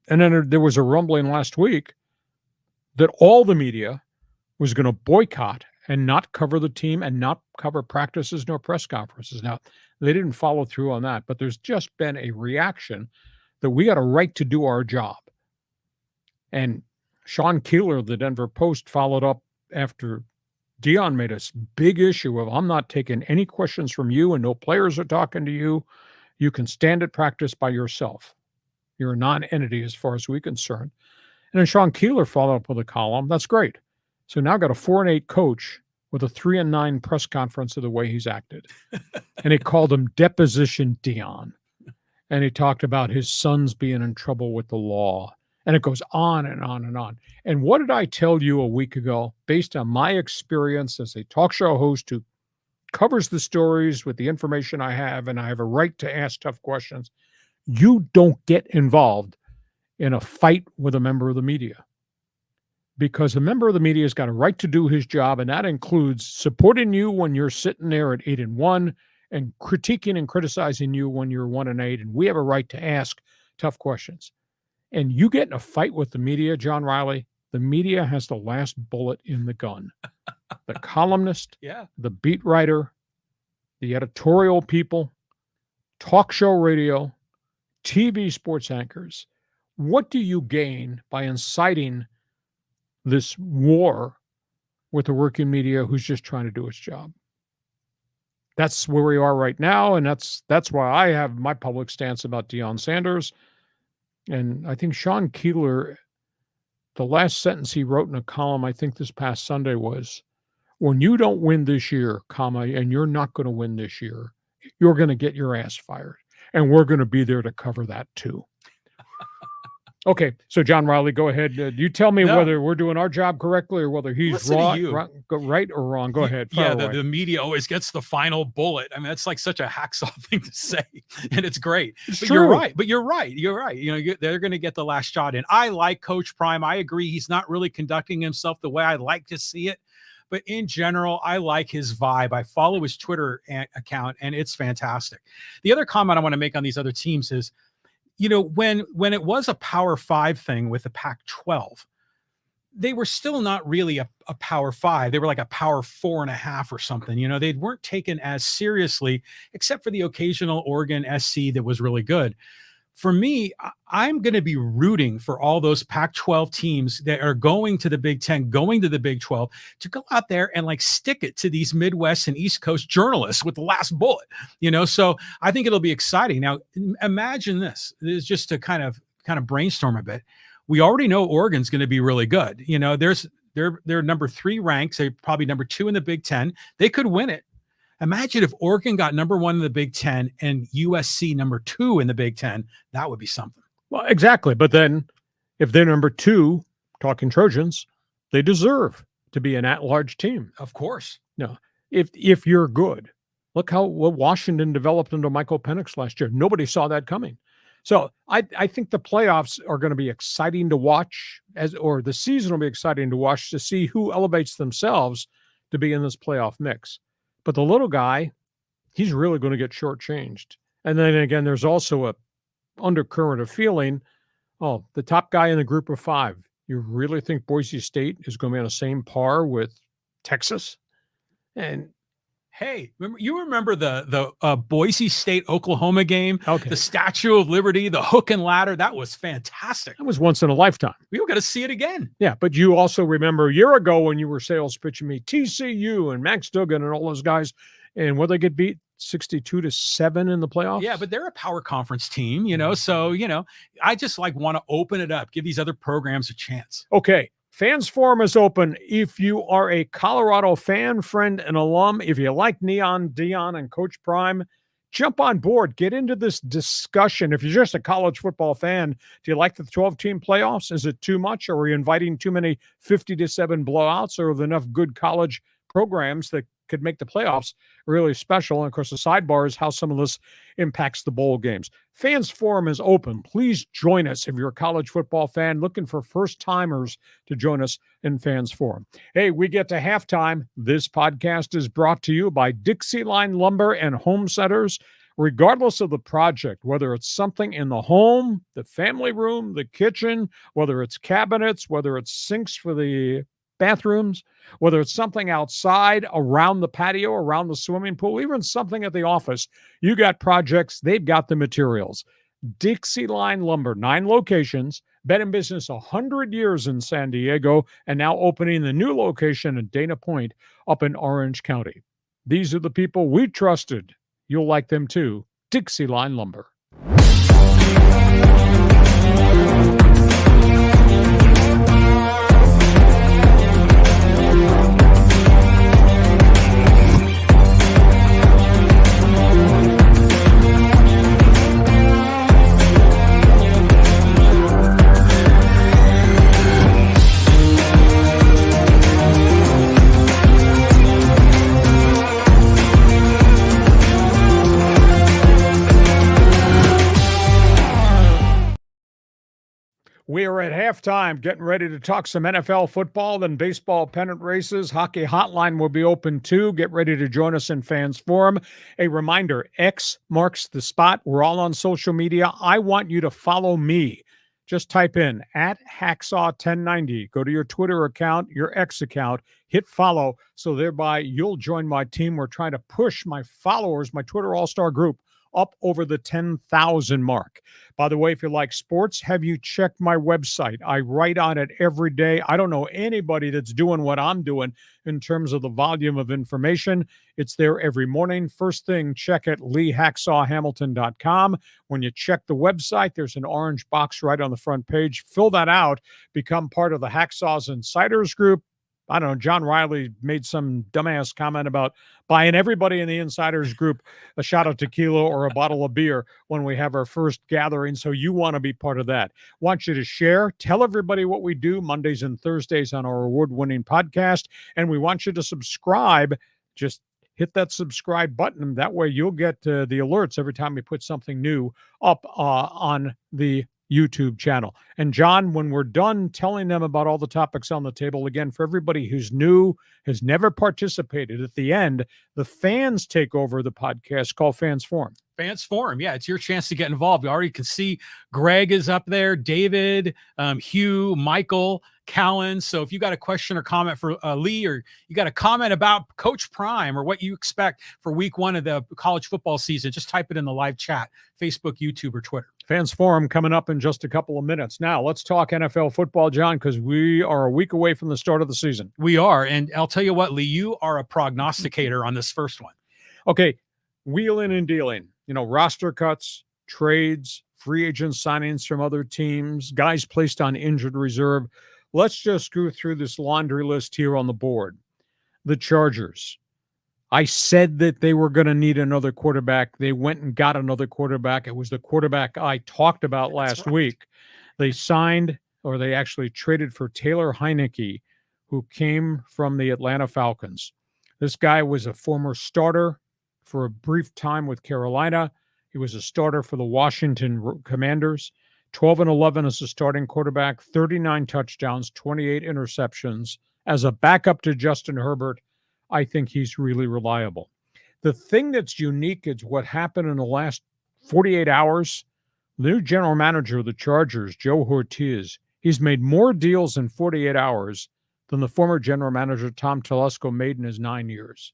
And then there was a rumbling last week that all the media was going to boycott and not cover the team and not cover practices nor press conferences. Now, they didn't follow through on that, but there's just been a reaction that we got a right to do our job. And Sean Keeler of the Denver Post followed up after Deion made a big issue of, I'm not taking any questions from you and no players are talking to you. You can stand at practice by yourself. You're a non-entity as far as we're concerned. And then Sean Keeler followed up with a column. That's great. So now got a 4-8 coach with a 3-9 press conference of the way he's acted. And he called him Deposition Deion. And he talked about his sons being in trouble with the law. And it goes on and on and on. And what did I tell you a week ago, based on my experience as a talk show host who covers the stories with the information I have, and I have a right to ask tough questions? You don't get involved in a fight with a member of the media, because a member of the media has got a right to do his job, and that includes supporting you when you're sitting there at 8-1 and critiquing and criticizing you when you're 1-8. And we have a right to ask tough questions. And you get in a fight with the media, John Riley, the media has the last bullet in the gun. The columnist, the beat writer, the editorial people, talk show radio, TV sports anchors. What do you gain by inciting this war with the working media who's just trying to do its job? That's where we are right now, and that's why I have my public stance about Deion Sanders. And I think Sean Keeler, the last sentence he wrote in a column, I think this past Sunday, was, when you don't win this year, and you're not going to win this year, you're going to get your ass fired. And we're going to be there to cover that too. Okay, so John Riley, go ahead. You tell me whether we're doing our job correctly or whether he's right or wrong. Go ahead. The media always gets the final bullet. I mean, that's like such a hacksaw thing to say, and it's great. But you're right. You're right. You know, they're going to get the last shot in. I like Coach Prime. I agree. He's not really conducting himself the way I'd like to see it. But in general, I like his vibe. I follow his Twitter account, and it's fantastic. The other comment I want to make on these other teams is, you know, when it was a Power 5 thing with the Pac-12, they were still not really a Power 5. They were like a Power 4.5 or something. You know, they weren't taken as seriously, except for the occasional Oregon SC that was really good. For me, I'm going to be rooting for all those Pac-12 teams that are going to the Big Ten, going to the Big 12, to go out there and like stick it to these Midwest and East Coast journalists with the last bullet, you know? So I think it'll be exciting. Now, imagine this is just to kind of brainstorm a bit. We already know Oregon's going to be really good. You know, they're number 3 ranked. They're probably number 2 in the Big Ten. They could win it. Imagine if Oregon got number 1 in the Big Ten and USC number 2 in the Big Ten. That would be something. Well, exactly. But then if they're number 2, talking Trojans, they deserve to be an at-large team. Of course. No, if you're good. Look how Washington developed into Michael Penix last year. Nobody saw that coming. So I think the playoffs are going to be exciting to watch, or the season will be exciting to watch, to see who elevates themselves to be in this playoff mix. But the little guy, he's really going to get shortchanged. And then again, there's also a undercurrent of feeling, the top guy in the group of 5. You really think Boise State is going to be on the same par with Texas? And hey, remember the Boise State Oklahoma game? Okay. The Statue of Liberty, the hook and ladder. That was fantastic. That was once in a lifetime. We were going to see it again. Yeah, but you also remember a year ago when you were sales pitching me TCU and Max Duggan and all those guys, and where they get beat 62-7 in the playoffs. Yeah, but they're a power conference team, you know. So, you know, I just want to open it up, give these other programs a chance. Okay, Fans Forum is open. If you are a Colorado fan, friend, and alum, if you like Neon Dion and Coach Prime, jump on board. Get into this discussion. If you're just a college football fan, do you like the 12-team playoffs? Is it too much? Are we inviting too many 50-7 blowouts? Or are there enough good college programs that could make the playoffs really special? And of course, the sidebar is how some of this impacts the bowl games. Fans Forum is open. Please join us if you're a college football fan looking for first-timers to join us in Fans Forum. Hey, we get to halftime. This podcast is brought to you by DIXIELINE Lumber and Home Centers. Regardless of the project, whether it's something in the home, the family room, the kitchen, whether it's cabinets, whether it's sinks for the bathrooms, whether it's something outside, around the patio, around the swimming pool, even something at the office, you got projects, they've got the materials. DIXIELINE Lumber, 9 locations, been in business 100 years in San Diego, and now opening the new location in Dana Point up in Orange County. These are the people we trusted. You'll like them too. DIXIELINE Lumber. We are at halftime, getting ready to talk some NFL football, then baseball pennant races. Hockey hotline will be open too. Get ready to join us in Fans Forum. A reminder, X marks the spot. We're all on social media. I want you to follow me. Just type in @Hacksaw1090. Go to your Twitter account, your X account, hit follow, so thereby you'll join my team. We're trying to push my followers, my Twitter All-Star group, up over the 10,000 mark. By the way, if you like sports, have you checked my website? I write on it every day. I don't know anybody that's doing what I'm doing in terms of the volume of information. It's there every morning. First thing, check it, leehacksawhamilton.com. When you check the website, there's an orange box right on the front page. Fill that out. Become part of the Hacksaws Insiders group. I don't know, John Riley made some dumbass comment about buying everybody in the insiders group a shot of tequila or a bottle of beer when we have our first gathering. So you want to be part of that. Want you to share, tell everybody what we do Mondays and Thursdays on our award-winning podcast. And we want you to subscribe. Just hit that subscribe button. That way you'll get the alerts every time we put something new up on the YouTube channel. And John, when we're done telling them about all the topics on the table, again, for everybody who's new, has never participated, at the end, the fans take over the podcast called Fans Forum. Fans Forum. Yeah, it's your chance to get involved. You already can see Greg is up there, David, Hugh, Michael, Callan. So if you got a question or comment for Lee, or you got a comment about Coach Prime or what you expect for week 1 of the college football season, just type it in the live chat, Facebook, YouTube, or Twitter. Fans Forum coming up in just a couple of minutes. Now, let's talk NFL football, John, because we are a week away from the start of the season. We are. And I'll tell you what, Lee, you are a prognosticator on this first one. Okay, wheeling and dealing. You know, roster cuts, trades, free agent signings from other teams, guys placed on injured reserve. Let's just go through this laundry list here on the board. The Chargers. I said that they were going to need another quarterback. They went and got another quarterback. It was the quarterback I talked about last week. They signed, or they actually traded for Taylor Heineke, who came from the Atlanta Falcons. This guy was a former starter for a brief time with Carolina. He was a starter for the Washington Commanders. 12-11 as a starting quarterback, 39 touchdowns, 28 interceptions. As a backup to Justin Herbert, I think he's really reliable. The thing that's unique is what happened in the last 48 hours. The new general manager of the Chargers, Joe Ortiz, he's made more deals in 48 hours than the former general manager Tom Telesco made in his 9 years.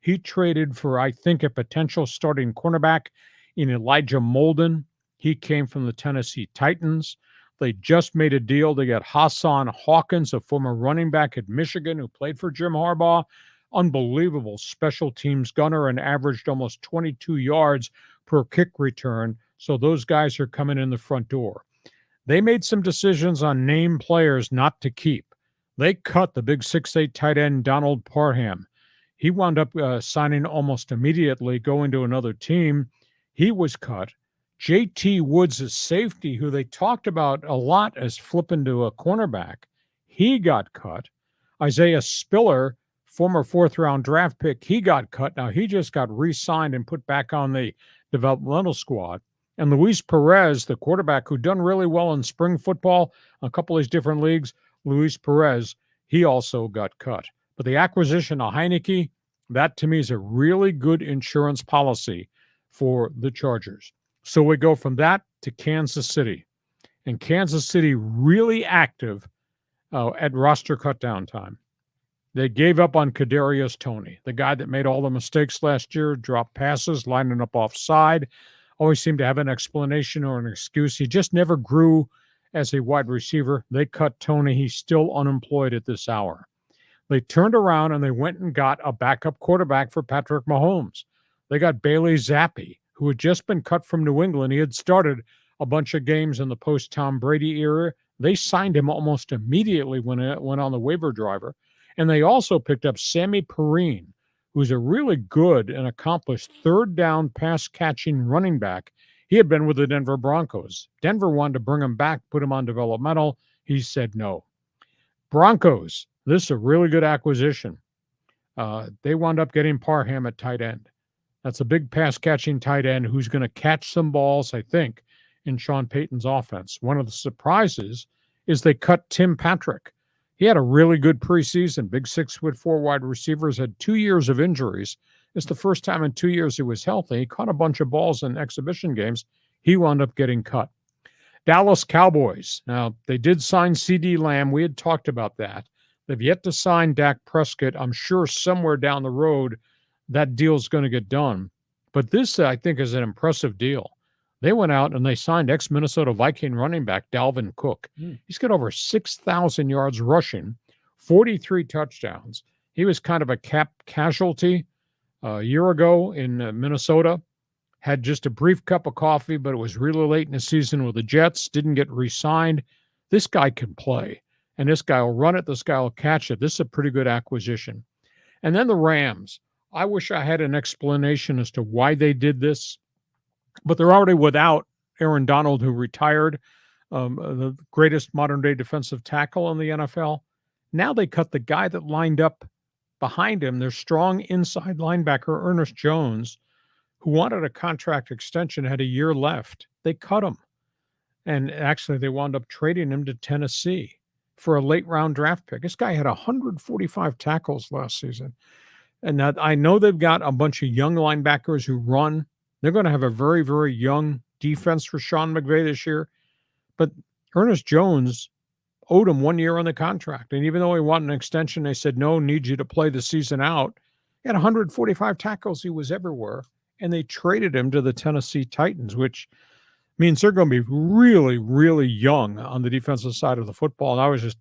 He traded for, I think, a potential starting cornerback in Elijah Molden. He came from the Tennessee Titans. They just made a deal. They got Hassan Hawkins, a former running back at Michigan who played for Jim Harbaugh. Unbelievable special teams gunner and averaged almost 22 yards per kick return. So those guys are coming in the front door. They made some decisions on name players not to keep. They cut the big 6'8" tight end Donald Parham. He wound up signing almost immediately, going to another team. He was cut. J.T. Woods, a safety, who they talked about a lot as flipping to a cornerback, he got cut. Isaiah Spiller, former fourth-round draft pick, he got cut. Now, he just got re-signed and put back on the developmental squad. And Luis Perez, the quarterback who done really well in spring football, a couple of these different leagues, Luis Perez, he also got cut. But the acquisition of Heineke, that to me is a really good insurance policy for the Chargers. So we go from that to Kansas City. And Kansas City really active at roster cutdown time. They gave up on Kadarius Toney, the guy that made all the mistakes last year, dropped passes, lining up offside, always seemed to have an explanation or an excuse. He just never grew as a wide receiver. They cut Toney. He's still unemployed at this hour. They turned around and they went and got a backup quarterback for Patrick Mahomes. They got Bailey Zappi, who had just been cut from New England. He had started a bunch of games in the post-Tom Brady era. They signed him almost immediately when it went on the waiver driver. And they also picked up Sammy Perrine, who's a really good and accomplished third-down pass-catching running back. He had been with the Denver Broncos. Denver wanted to bring him back, put him on developmental. He said no. Broncos, this is a really good acquisition. They wound up getting Parham at tight end. That's a big pass-catching tight end who's going to catch some balls, I think, in Sean Payton's offense. One of the surprises is they cut Tim Patrick. He had a really good preseason. Big 6'4" wide receivers, had 2 years of injuries. It's the first time in 2 years he was healthy. He caught a bunch of balls in exhibition games. He wound up getting cut. Dallas Cowboys. Now, they did sign C.D. Lamb. We had talked about that. They've yet to sign Dak Prescott. I'm sure somewhere down the road that deal's going to get done. But this, I think, is an impressive deal. They went out and they signed ex-Minnesota Viking running back Dalvin Cook. He's got over 6,000 yards rushing, 43 touchdowns. He was kind of a cap casualty a year ago in Minnesota. Had just a brief cup of coffee, but it was really late in the season with the Jets. Didn't get re-signed. This guy can play, and this guy will run it. This guy will catch it. This is a pretty good acquisition. And then the Rams. I wish I had an explanation as to why they did this, but they're already without Aaron Donald, who retired, the greatest modern-day defensive tackle in the NFL. Now they cut the guy that lined up behind him, their strong inside linebacker, Ernest Jones, who wanted a contract extension, had a year left. They cut him. And actually, they wound up trading him to Tennessee for a late-round draft pick. This guy had 145 tackles last season. And now I know they've got a bunch of young linebackers who run. They're going to have a very, very young defense for Sean McVay this year. But Ernest Jones owed him 1 year on the contract. And even though he wanted an extension, they said, no, need you to play the season out. He had 145 tackles. He was everywhere. And they traded him to the Tennessee Titans, which means they're going to be really, really young on the defensive side of the football. And I was just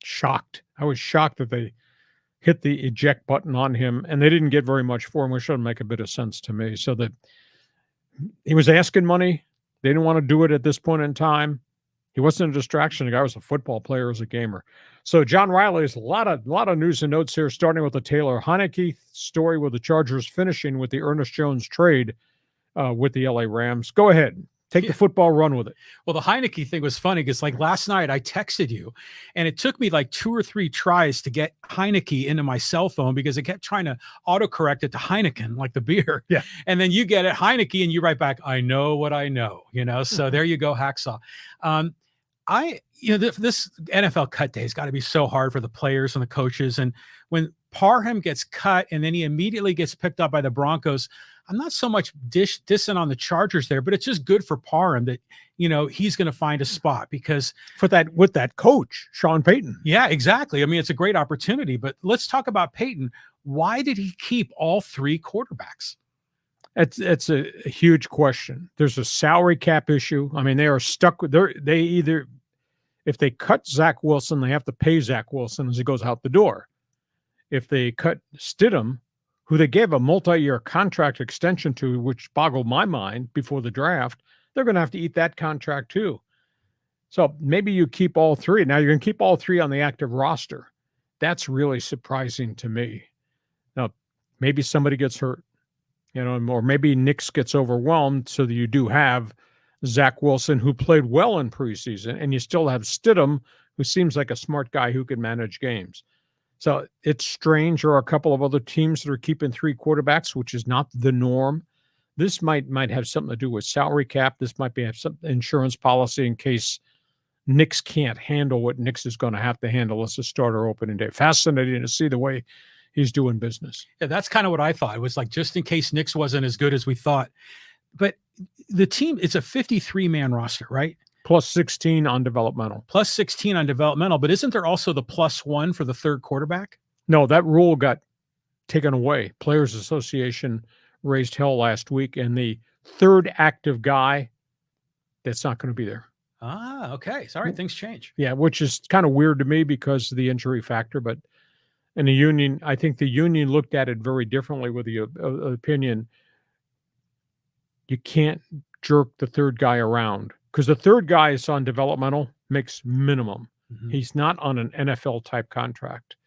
shocked. I was shocked that they hit the eject button on him, and they didn't get very much for him, which doesn't make a bit of sense to me. So that he was asking money. They didn't want to do it at this point in time. He wasn't a distraction. The guy was a football player, as a gamer. So John Riley's a lot of news and notes here, starting with the Taylor Heineke story with the Chargers, finishing with the Ernest Jones trade with the LA Rams. Go ahead. Take the football, run with it. Well, the Heineke thing was funny because, like, last night I texted you, and it took me like 2 or 3 tries to get Heineke into my cell phone because it kept trying to autocorrect it to Heineken, like the beer. Yeah. And then you get it Heineke, and you write back, "I know what I know." So there you go, Hacksaw. This NFL cut day has got to be so hard for the players and the coaches. And when Parham gets cut and then he immediately gets picked up by the Broncos, I'm not so much dissing on the Chargers there, but it's just good for Parham that, he's going to find a spot because with that coach, Sean Payton. Yeah, exactly. I mean, it's a great opportunity, but let's talk about Payton. Why did he keep all 3 quarterbacks? It's a huge question. There's a salary cap issue. I mean, they are stuck with if they cut Zach Wilson, they have to pay Zach Wilson as he goes out the door. If they cut Stidham, who they gave a multi-year contract extension to, which boggled my mind before the draft, they're going to have to eat that contract too. So maybe you keep all three. Now you're going to keep all three on the active roster. That's really surprising to me. Now, maybe somebody gets hurt, or maybe Nix gets overwhelmed so that you do have Zach Wilson, who played well in preseason, and you still have Stidham, who seems like a smart guy who can manage games. So it's strange. There are a couple of other teams that are keeping three quarterbacks, which is not the norm. This might have something to do with salary cap. This might have some insurance policy in case Nix can't handle what Nix is going to have to handle as a starter opening day. Fascinating to see the way he's doing business. Yeah, that's kind of what I thought. It was like, just in case Nix wasn't as good as we thought. But the team, it's a 53-man roster, right? Plus 16 on developmental. Plus 16 on developmental. But isn't there also the +1 for the third quarterback? No, that rule got taken away. Players Association raised hell last week, and the third active guy, that's not going to be there. Ah, okay. Sorry, things change. Yeah, which is kind of weird to me because of the injury factor. But in the union, I think the union looked at it very differently with the opinion. You can't jerk the third guy around because the third guy is on developmental, makes minimum. Mm-hmm. He's not on an NFL type contract.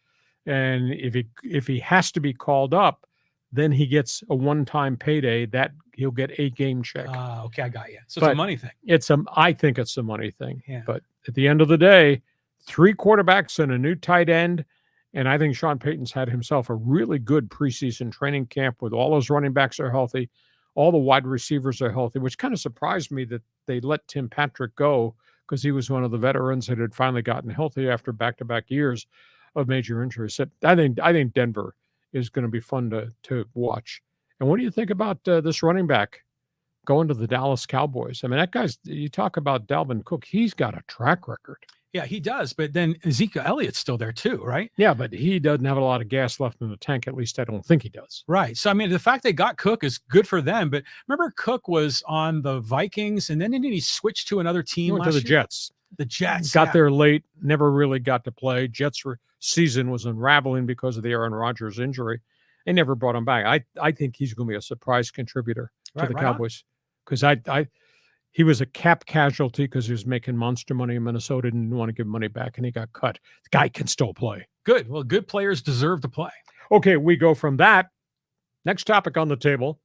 And if he has to be called up, then he gets a one-time payday that he'll get a game check. Okay, I got you. So it's a money thing. I think it's a money thing. Yeah. But at the end of the day, three quarterbacks and a new tight end. And I think Sean Payton's had himself a really good preseason training camp with all those running backs are healthy. All the wide receivers are healthy, which kind of surprised me that they let Tim Patrick go because he was one of the veterans that had finally gotten healthy after back-to-back years of major injuries. So I think Denver is going to be fun to watch. And what do you think about this running back going to the Dallas Cowboys? I mean, that guy's, you talk about Dalvin Cook, he's got a track record. Yeah, he does. But then Ezekiel Elliott's still there too, right? Yeah, but he doesn't have a lot of gas left in the tank. At least I don't think he does. Right. So, I mean, the fact they got Cook is good for them. But remember, Cook was on the Vikings, and then didn't he switch to another team He went last to the year? Jets. The Jets. Got there late, never really got to play. Jets' season was unraveling because of the Aaron Rodgers injury. They never brought him back. I think he's going to be a surprise contributor to the Cowboys because he was a cap casualty because he was making monster money in Minnesota and didn't want to give money back, and he got cut. The guy can still play. Good. Well, good players deserve to play. Okay, we go from that. Next topic on the table,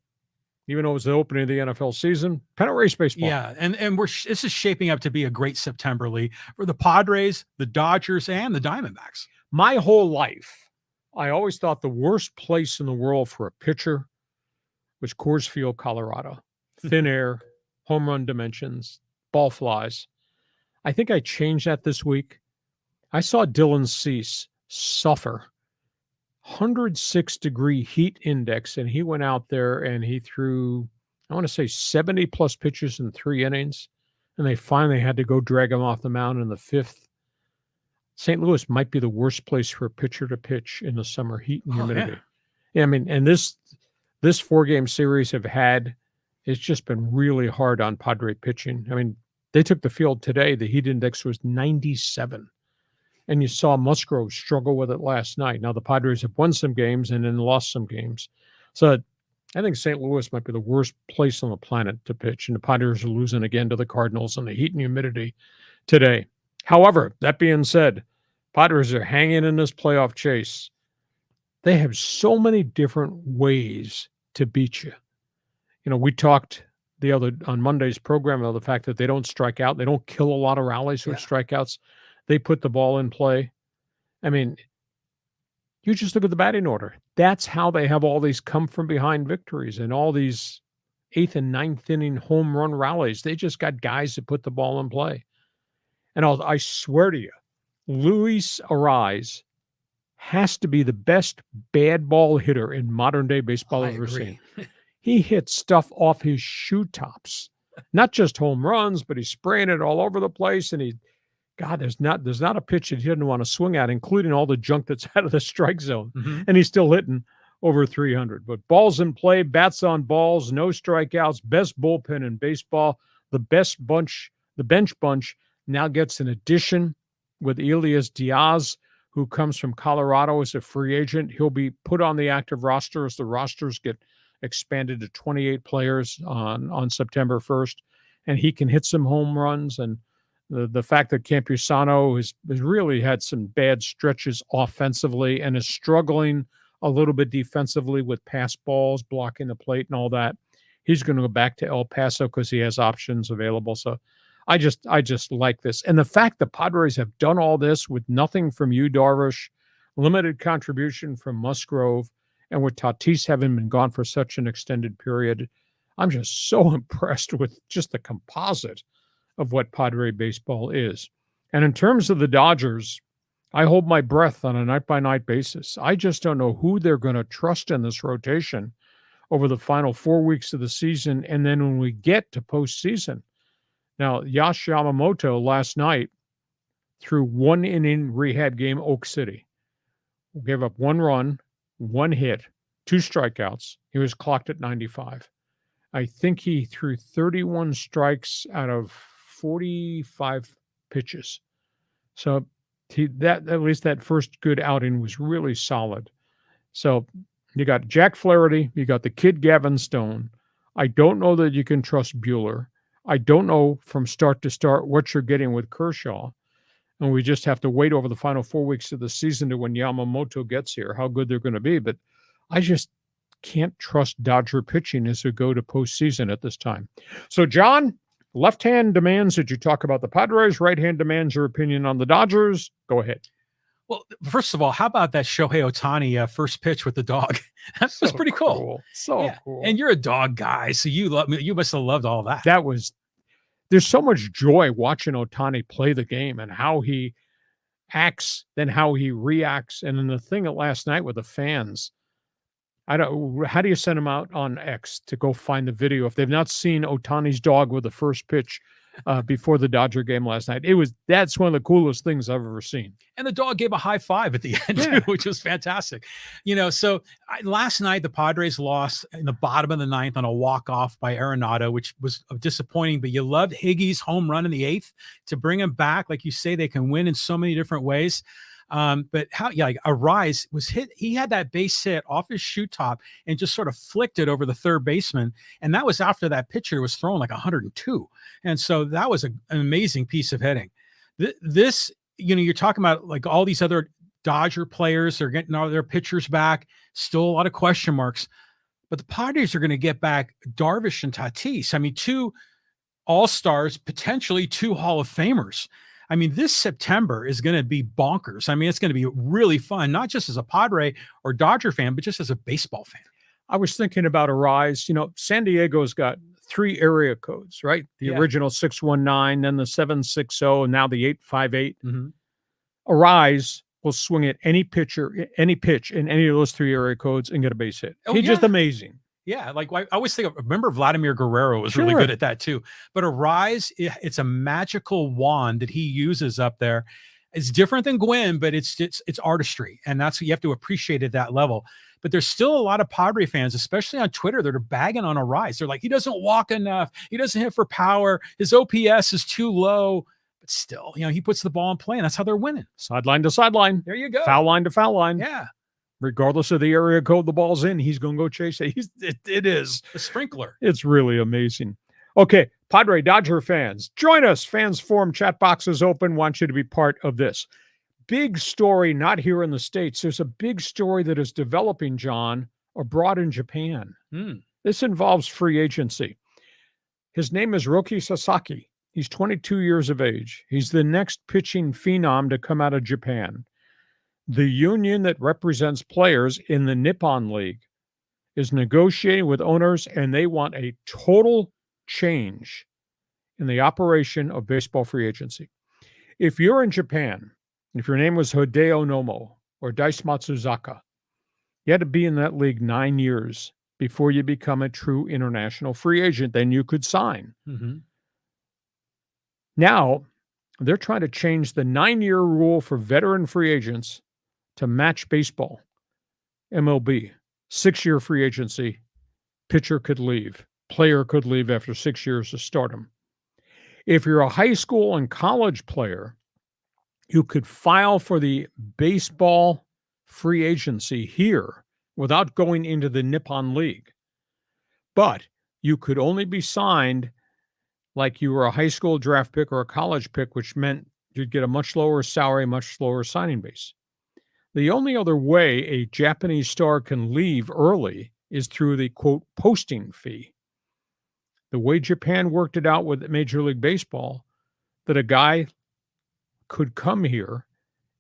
even though it was the opening of the NFL season, pennant race baseball. Yeah, and this is shaping up to be a great September league for the Padres, the Dodgers, and the Diamondbacks. My whole life, I always thought the worst place in the world for a pitcher was Coors Field, Colorado. Thin air, home run dimensions, ball flies. I think I changed that this week. I saw Dylan Cease suffer 106-degree heat index, and he went out there and he threw, I want to say 70-plus pitches in 3 innings, and they finally had to go drag him off the mound in the 5th. St. Louis might be the worst place for a pitcher to pitch in the summer heat and humidity. Yeah, I mean, and this 4-game series it's just been really hard on Padre pitching. I mean, they took the field today. The heat index was 97. And you saw Musgrove struggle with it last night. Now, the Padres have won some games and then lost some games. So I think St. Louis might be the worst place on the planet to pitch. And the Padres are losing again to the Cardinals on the heat and humidity today. However, that being said, Padres are hanging in this playoff chase. They have so many different ways to beat you. You know, we talked on Monday's program about the fact that they don't strike out. They don't kill a lot of rallies with strikeouts. They put the ball in play. I mean, you just look at the batting order. That's how they have all these come from behind victories and all these 8th and 9th inning home run rallies. They just got guys that put the ball in play. And I swear to you, Luis Ariz has to be the best bad ball hitter in modern day baseball I've ever seen. He hits stuff off his shoe tops, not just home runs, but he's spraying it all over the place. And there's not a pitch that he doesn't want to swing at, including all the junk that's out of the strike zone. Mm-hmm. And he's still hitting over 300. But balls in play, bats on balls, no strikeouts, best bullpen in baseball. The bench bunch now gets an addition with Elias Diaz, who comes from Colorado as a free agent. He'll be put on the active roster as the rosters get expanded to 28 players on September 1st. And he can hit some home runs. And The fact that Campusano has really had some bad stretches offensively and is struggling a little bit defensively with pass balls, blocking the plate and all that. He's going to go back to El Paso because he has options available. So I just like this. And the fact the Padres have done all this with nothing from you, Darvish, limited contribution from Musgrove, and with Tatis having been gone for such an extended period, I'm just so impressed with just the composite of what Padre baseball is. And in terms of the Dodgers, I hold my breath on a night-by-night basis. I just don't know who they're going to trust in this rotation over the final 4 weeks of the season, and then when we get to postseason. Now, Yash Yamamoto last night threw 1 inning rehab game, Oak City. Gave up 1 run, 1 hit, 2 strikeouts. He was clocked at 95. I think he threw 31 strikes out of 45 pitches. So at least that first good outing was really solid. So you got Jack Flaherty, you got the kid Gavin Stone. I don't know that you can trust Buehler. I don't know from start to start what you're getting with Kershaw. And we just have to wait over the final 4 weeks of the season to when Yamamoto gets here, how good they're going to be. But I just can't trust Dodger pitching as we go to postseason at this time. So, John, left hand demands that you talk about the Padres. Right hand demands your opinion on the Dodgers. Go ahead. Well, first of all, how about that Shohei Ohtani first pitch with the dog? That was pretty cool. So cool. And you're a dog guy, so you must have loved all that. There's so much joy watching Ohtani play the game and how he acts, then how he reacts. And then the thing at last night with the fans, how do you send them out on X to go find the video if they've not seen Ohtani's dog with the first pitch before the Dodger game last night? That's one of the coolest things I've ever seen. And the dog gave a high five at the end, too, which was fantastic. Last night, the Padres lost in the bottom of the 9th on a walk-off by Arenado, which was disappointing, but you loved Higgy's home run in the 8th to bring him back. Like you say, they can win in so many different ways. But Arise was hit. He had that base hit off his shoe top and just sort of flicked it over the third baseman. And that was after that pitcher was throwing like 102. And so that was an amazing piece of hitting. This, you're talking about like all these other Dodger players are getting all their pitchers back. Still a lot of question marks, but the Padres are going to get back Darvish and Tatis. I mean, 2 all-stars, potentially 2 Hall of Famers. I mean, this September is going to be bonkers. I mean, it's going to be really fun, not just as a Padre or Dodger fan, but just as a baseball fan. I was thinking about Arise. San Diego's got 3 area codes, right? The original 619, then the 760, and now the 858. Mm-hmm. Arise will swing at any pitch in any of those 3 area codes and get a base hit. He's just amazing. Yeah, like I always remember Vladimir Guerrero was really good at that too. But Arise, it's a magical wand that he uses up there. It's different than Gwynn, but it's artistry, and that's what you have to appreciate at that level. But there's still a lot of Padre fans, especially on Twitter, that are bagging on Arise. They're like, he doesn't walk enough, he doesn't hit for power, his OPS is too low. But still, he puts the ball in play, and that's how they're winning. Sideline to sideline. There you go. Foul line to foul line. Yeah. Regardless of the area code the ball's in, he's going to go chase it. It is a sprinkler. It's really amazing. Okay, Padre Dodger fans, join us. Fans Forum chat box is open. Want you to be part of this. Big story, not here in the States. There's a big story that is developing, John, abroad in Japan. This involves free agency. His name is Roki Sasaki. He's 22 years of age. He's the next pitching phenom to come out of Japan. The union that represents players in the Nippon League is negotiating with owners, and they want a total change in the operation of baseball free agency. If you're in Japan, if your name was Hideo Nomo or Dice Matsuzaka, you had to be in that league 9 years before you become a true international free agent. Then you could sign. Mm-hmm. Now, they're trying to change the 9-year rule for veteran free agents to match baseball. MLB, 6-year free agency, pitcher could leave, player could leave after 6 years of stardom. If you're a high school and college player, you could file for the baseball free agency here without going into the Nippon League. But you could only be signed like you were a high school draft pick or a college pick, which meant you'd get a much lower salary, much lower signing base. The only other way a Japanese star can leave early is through the, quote, posting fee. The way Japan worked it out with Major League Baseball, that a guy could come here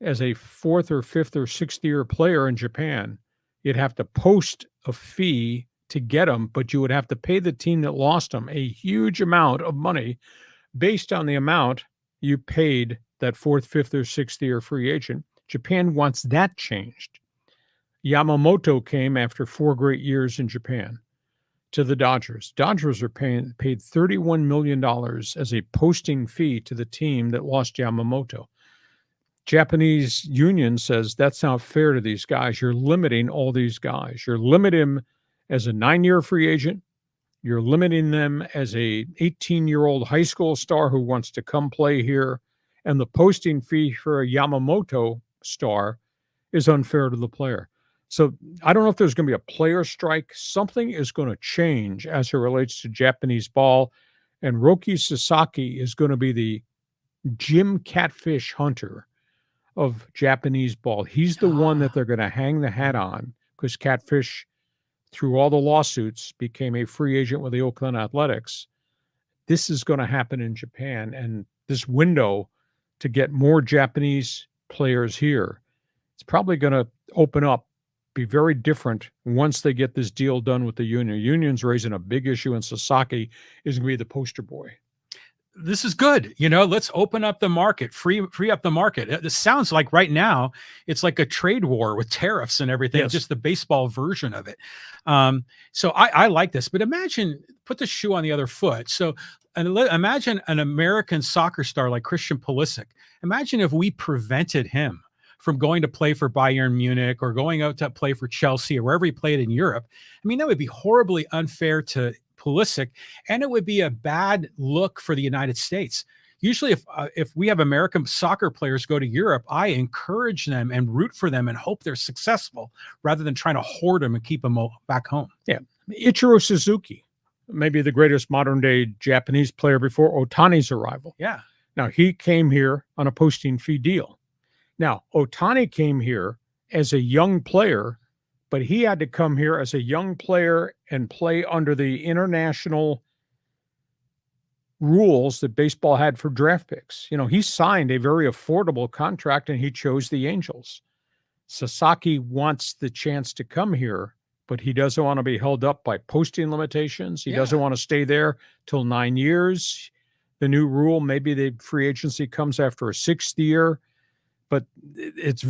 as a fourth or fifth or sixth year player in Japan. You'd have to post a fee to get him, but you would have to pay the team that lost him a huge amount of money based on the amount you paid that fourth, fifth, or sixth year free agent. Japan wants that changed. Yamamoto came after 4 great years in Japan to the Dodgers. Dodgers are paid $31 million as a posting fee to the team that lost Yamamoto. Japanese union says that's not fair to these guys. You're limiting all these guys. You're limiting them as a 9-year free agent. You're limiting them as a 18-year-old high school star who wants to come play here. And the posting fee for a Yamamoto star is unfair to the player. So I don't know if there's going to be a player strike. Something is going to change as it relates to Japanese ball. And Roki Sasaki is going to be the Jim Catfish Hunter of Japanese ball. He's the one that they're going to hang the hat on, because Catfish, through all the lawsuits, became a free agent with the Oakland Athletics. This is going to happen in Japan, and this window to get more Japanese players here, it's probably going to open up, be very different once they get this deal done with the union. Union's raising a big issue, and Sasaki is going to be the poster boy. This is good. Let's open up the market, free up the market. This sounds like right now it's like a trade war with tariffs and everything, Yes. just the baseball version of it. So I like this, but imagine, put the shoe on the other foot. So imagine an American soccer star like Christian Pulisic. Imagine if we prevented him from going to play for Bayern Munich or going out to play for Chelsea or wherever he played in Europe. I mean, that would be horribly unfair to Pulisic, and it would be a bad look for the United States. Usually if we have American soccer players go to Europe, I encourage them and root for them and hope they're successful rather than trying to hoard them and keep them back home. Yeah. Ichiro Suzuki, maybe the greatest modern day Japanese player before Ohtani's arrival. Yeah. Now, he came here on a posting fee deal. Now, Ohtani came here as a young player, but he had to come here as a young player and play under the international rules that baseball had for draft picks. He signed a very affordable contract and he chose the Angels. Sasaki wants the chance to come here, but he doesn't want to be held up by posting limitations. He doesn't want to stay there till 9 years. The new rule, maybe the free agency comes after a 6th year. But it's a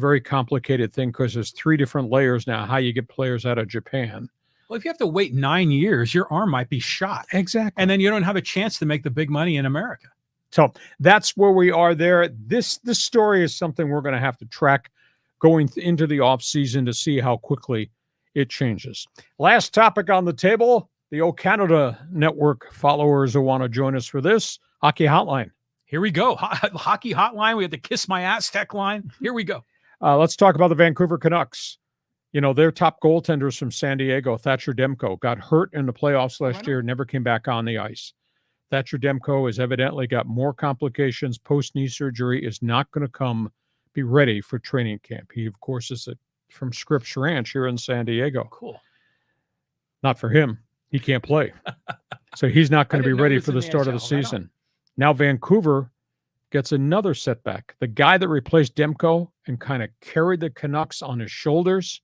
very complicated thing, because there's 3 different layers now, how you get players out of Japan. Well, if you have to wait 9 years, your arm might be shot. Exactly. And then you don't have a chance to make the big money in America. So that's where we are there. This story is something we're going to have to track going into the offseason to see how quickly it changes. Last topic on the table, the O Canada Network followers who want to join us for this, Hockey Hotline. Here we go. Hockey hotline. We have the Kiss My Aztec line. Here we go. Let's talk about the Vancouver Canucks. Their top goaltenders from San Diego, Thatcher Demko, got hurt in the playoffs last year, never came back on the ice. Thatcher Demko has evidently got more complications post-knee surgery, is not going to be ready for training camp. He, of course, is from Scripps Ranch here in San Diego. Cool. Not for him. He can't play. So he's not going to be ready for the start of the season. Now Vancouver gets another setback. The guy that replaced Demko and kind of carried the Canucks on his shoulders,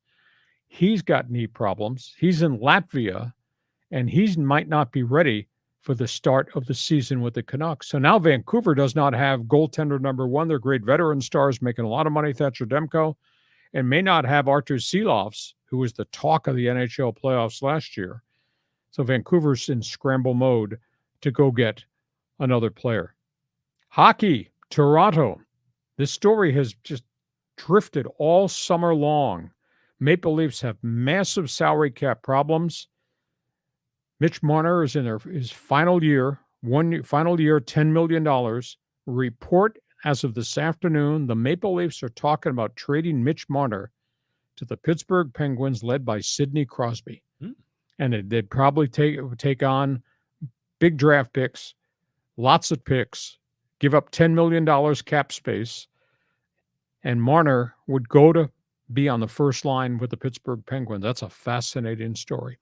he's got knee problems. He's in Latvia, and he might not be ready for the start of the season with the Canucks. So now Vancouver does not have goaltender number 1. They're great veteran stars making a lot of money, Thatcher Demko, and may not have Artur Silovs, who was the talk of the NHL playoffs last year. So Vancouver's in scramble mode to go get another player. Hockey, Toronto. This story has just drifted all summer long. Maple Leafs have massive salary cap problems. Mitch Marner is in his final year, $10 million. Report as of this afternoon, the Maple Leafs are talking about trading Mitch Marner to the Pittsburgh Penguins, led by Sidney Crosby. And they'd probably take on big draft picks lots of picks, give up $10 million cap space, and Marner would go to be on the first line with the Pittsburgh Penguins. That's a fascinating story.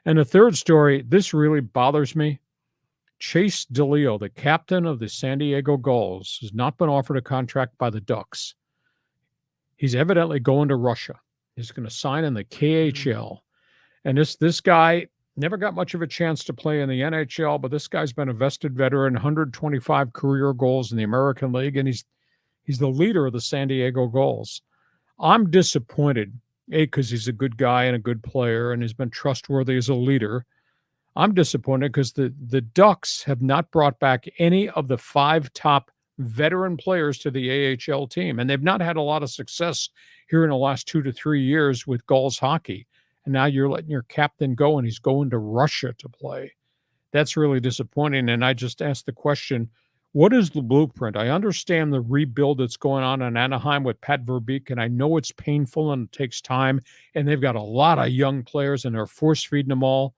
And the third story, this really bothers me. Chase DeLeo, the captain of the San Diego Gulls, has not been offered a contract by the Ducks. He's evidently going to Russia. He's going to sign in the KHL. And this guy never got much of a chance to play in the NHL, but this guy's been a vested veteran, 125 career goals in the American League, and he's the leader of the San Diego Gulls. I'm disappointed, because he's a good guy and a good player, and he's been trustworthy as a leader. I'm disappointed because the Ducks have not brought back any of the 5 top veteran players to the AHL team, and they've not had a lot of success here in the last 2 to 3 years with Gulls hockey. And now you're letting your captain go, and he's going to Russia to play. That's really disappointing. And I just asked the question, what is the blueprint? I understand the rebuild that's going on in Anaheim with Pat Verbeek, and I know it's painful and it takes time, and they've got a lot of young players, and they're force-feeding them all.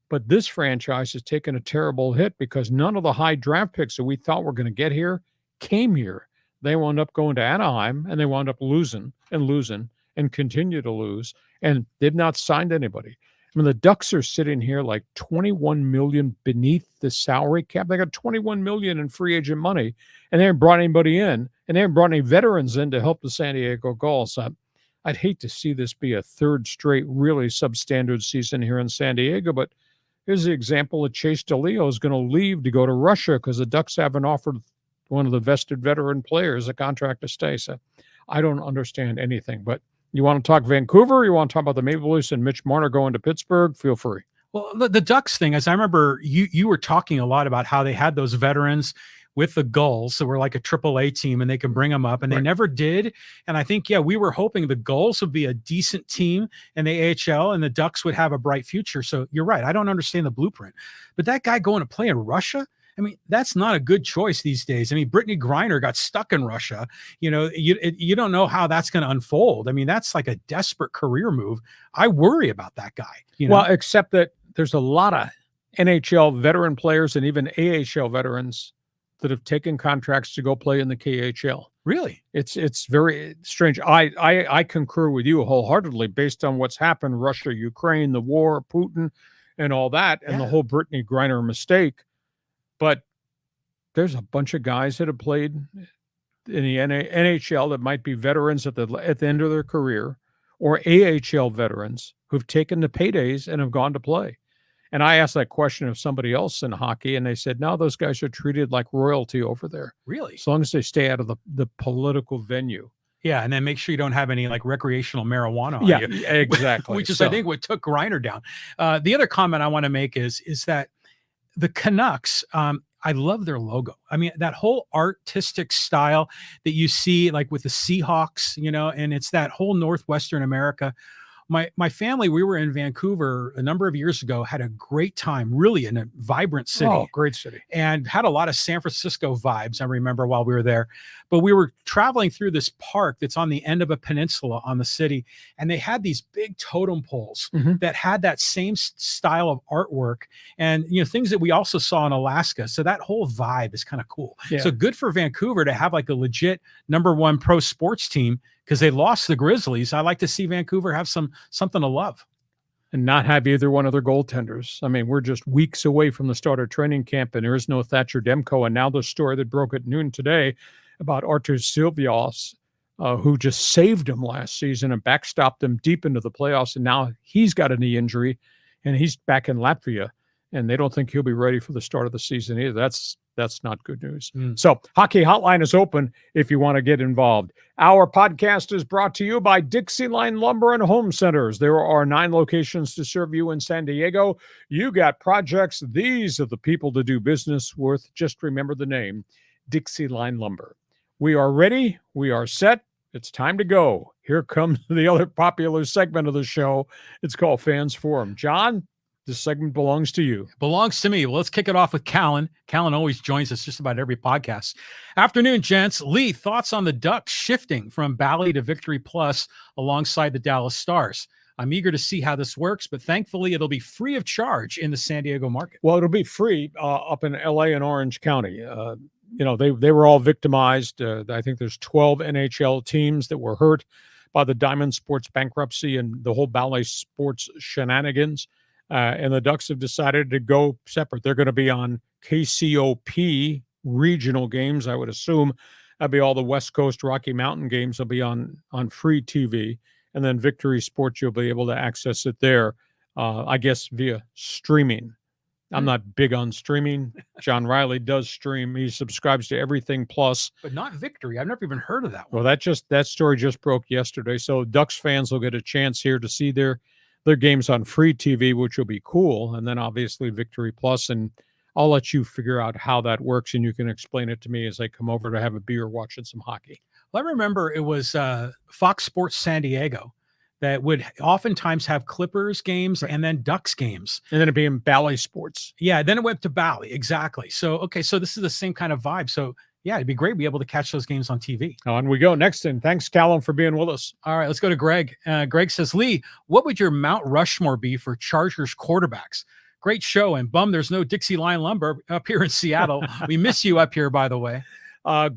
But this franchise has taken a terrible hit because none of the high draft picks that we thought were going to get here came here. They wound up going to Anaheim, and they wound up losing and continue to lose, and they've not signed anybody. I mean, the Ducks are sitting here like $21 million beneath the salary cap. They got $21 million in free agent money, and they haven't brought anybody in, and they haven't brought any veterans in to help the San Diego Gulls. I'd hate to see this be a third straight really substandard season here in San Diego, but here's the example that Chase DeLeo is going to leave to go to Russia because the Ducks haven't offered one of the vested veteran players a contract to stay. So I don't understand anything, but you want to talk Vancouver? You want to talk about the Maple Leafs and Mitch Marner going to Pittsburgh? Feel free. Well, the Ducks thing, as I remember, you were talking a lot about how they had those veterans with the Gulls that were like a AAA team, and they can bring them up, and they never did. And I think, we were hoping the Gulls would be a decent team in the AHL, and the Ducks would have a bright future. So you're right. I don't understand the blueprint. But that guy going to play in Russia, I mean, that's not a good choice these days. I mean, Brittany Griner got stuck in Russia. You don't know how that's going to unfold. I mean, that's like a desperate career move. I worry about that guy. Well, except that there's a lot of NHL veteran players and even AHL veterans that have taken contracts to go play in the KHL. Really? It's very strange. I concur with you wholeheartedly based on what's happened, Russia, Ukraine, the war, Putin, and all that, and the whole Brittany Griner mistake. But there's a bunch of guys that have played in the NHL that might be veterans at the end of their career, or AHL veterans who've taken the paydays and have gone to play. And I asked that question of somebody else in hockey, and they said, no, those guys are treated like royalty over there. Really? As long as they stay out of the political venue. Yeah, and then make sure you don't have any like recreational marijuana on you. Yeah, exactly. Which is, I think, what took Griner down. The other comment I want to make is that the Canucks, I love their logo. I mean, that whole artistic style that you see like with the Seahawks, and it's that whole Northwestern America. My family, we were in Vancouver a number of years ago, had a great time, really in a vibrant city. Oh, great city. And had a lot of San Francisco vibes, I remember, while we were there. But we were traveling through this park that's on the end of a peninsula on the city, and they had these big totem poles that had that same style of artwork and, things that we also saw in Alaska. So that whole vibe is kind of cool. Yeah. So good for Vancouver to have like a legit #1 pro sports team, because they lost the Grizzlies. I like to see Vancouver have something to love. And not have either one of their goaltenders. I mean, we're just weeks away from the start of training camp, and there is no Thatcher Demko. And now the story that broke at noon today about Artur Silvios, who just saved him last season and backstopped them deep into the playoffs. And now he's got a knee injury, and he's back in Latvia, and they don't think he'll be ready for the start of the season either. That's not good news. So Hockey Hotline is open if you want to get involved. Our podcast is brought to you by DIXIELINE Lumber and Home Centers. There are 9 locations to serve you in San Diego. You got projects. These are the people to do business with. Just remember the name, DIXIELINE Lumber. We are ready. We are set. It's time to go. Here comes the other popular segment of the show. It's called Fans Forum. John, this segment belongs to you. Belongs to me. Well, let's kick it off with Callan. Callan always joins us just about every podcast. Afternoon, gents. Lee, thoughts on the Ducks shifting from Bally to Victory Plus alongside the Dallas Stars? I'm eager to see how this works, but thankfully it'll be free of charge in the San Diego market. Well, it'll be free up in LA and Orange County. They were all victimized. I think there's 12 NHL teams that were hurt by the Diamond Sports bankruptcy and the whole Bally Sports shenanigans. And the Ducks have decided to go separate. They're going to be on KCOP regional games, I would assume. That'd be all the West Coast Rocky Mountain games will be on free TV. And then Victory Sports, you'll be able to access it there, I guess, via streaming. I'm not big on streaming. John Riley does stream. He subscribes to Everything Plus. But not Victory. I've never even heard of that one. Well, that story just broke yesterday. So Ducks fans will get a chance here to see their games on free TV, which will be cool. And then obviously Victory Plus. And I'll let you figure out how that works, and you can explain it to me as I come over to have a beer watching some hockey. Well, I remember it was Fox Sports San Diego that would oftentimes have Clippers games and then Ducks games. And then it'd be in Bally Sports. Yeah, then it went to Bally. Exactly. So, okay, so this is the same kind of vibe. So, yeah, it'd be great to be able to catch those games on TV. On we go. Next in. Thanks, Callum, for being with us. All right, let's go to Greg. Greg says, Lee, what would your Mount Rushmore be for Chargers quarterbacks? Great show, and bum there's no Dixieline lumber up here in Seattle. We miss you up here, by the way.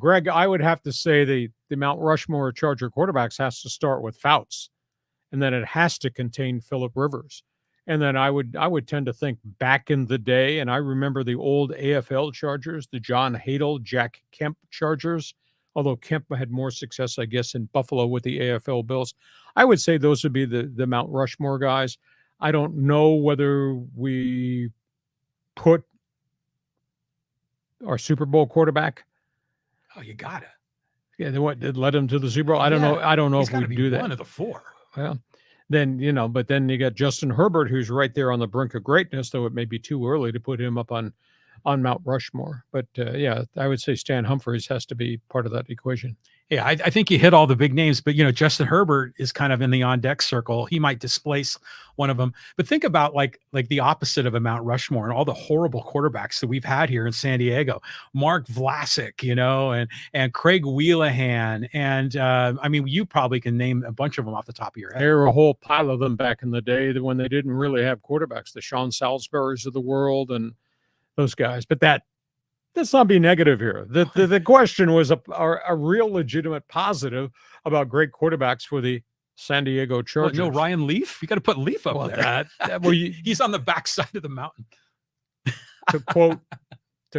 Greg, I would have to say the Mount Rushmore Charger quarterbacks has to start with Fouts, and then it has to contain Phillip Rivers. And then I would tend to think back in the day, and I remember the old AFL Chargers, the John Hadel, Jack Kemp Chargers, although Kemp had more success, I guess, in Buffalo with the AFL Bills. I would say those would be the Mount Rushmore guys. I don't know whether we put our Super Bowl quarterback. Oh, you gotta. Yeah, they led him to the Super Bowl. I don't know. I don't know if we do that. One of the four. Well, then but then you got Justin Herbert, who's right there on the brink of greatness. Though it may be too early to put him up on Mount Rushmore. But yeah, I would say Stan Humphries has to be part of that equation. Yeah, I think you hit all the big names, but Justin Herbert is kind of in the on deck circle. He might displace one of them. But think about like the opposite of a Mount Rushmore and all the horrible quarterbacks that we've had here in San Diego. Mark Vlasic, and Craig Wheelahan, and I mean, you probably can name a bunch of them off the top of your head. There were a whole pile of them back in the day when they didn't really have quarterbacks, the Sean Salisburys of the world and those guys. But let's not be negative here. The question was a real legitimate positive about great quarterbacks for the San Diego Chargers. No Ryan Leaf? You got to put Leaf up there. He's on the backside of the mountain. To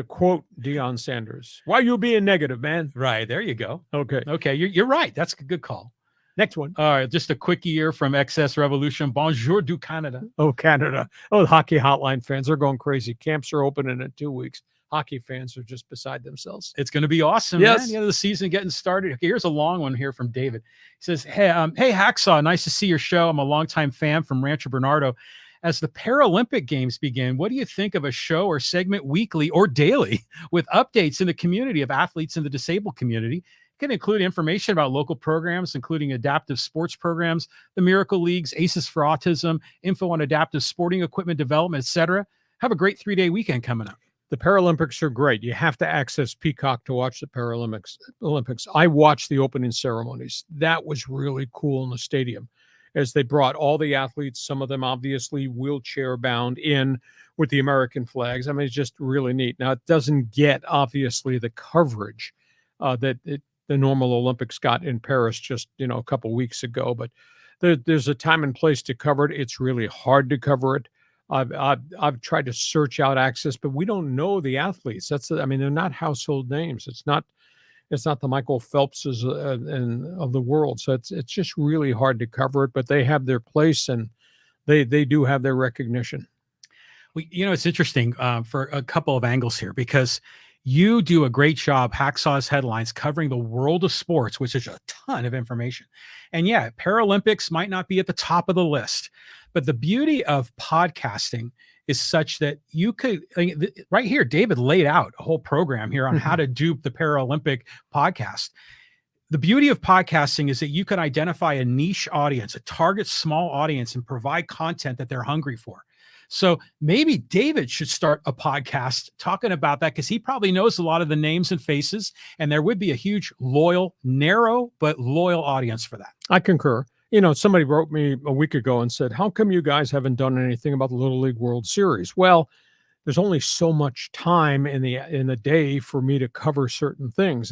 quote Deion Sanders, why you being negative, man? Right, there you go. Okay, you're right. That's a good call. Next one. All right, just a quick year from XS Revolution. Bonjour du Canada. Oh, Canada. Oh, the hockey hotline fans are going crazy. Camps are opening in 2 weeks. Hockey fans are just beside themselves. It's going to be awesome. Yes. Man. The season getting started. Okay, here's a long one here from David. He says, hey, Hacksaw, nice to see your show. I'm a longtime fan from Rancho Bernardo. As the Paralympic Games begin, what do you think of a show or segment weekly or daily with updates in the community of athletes in the disabled community? It can include information about local programs, including adaptive sports programs, the Miracle Leagues, ACES for Autism, info on adaptive sporting equipment development, etc. Have a great 3-day weekend coming up. The Paralympics are great. You have to access Peacock to watch the Paralympics. I watched the opening ceremonies. That was really cool in the stadium as they brought all the athletes, some of them obviously wheelchair bound, in with the American flags. I mean, it's just really neat. Now, it doesn't get, obviously, the coverage that the normal Olympics got in Paris just, a couple weeks ago. But there's a time and place to cover it. It's really hard to cover it. I've tried to search out access, but we don't know the athletes. They're not household names. It's not the Michael Phelpses of the world. So it's just really hard to cover it, but they have their place and they do have their recognition. It's interesting for a couple of angles here, because you do a great job, Hacksaw's Headlines, covering the world of sports, which is a ton of information. And yeah, Paralympics might not be at the top of the list, but the beauty of podcasting is such that you could, right here, David laid out a whole program here on how to do the Paralympic podcast. The beauty of podcasting is that you can identify a niche audience, a target small audience, and provide content that they're hungry for. So maybe David should start a podcast talking about that, because he probably knows a lot of the names and faces, and there would be a huge, loyal, narrow, but loyal audience for that. I concur. Somebody wrote me a week ago and said, how come you guys haven't done anything about the Little League World Series? Well, there's only so much time in the day for me to cover certain things.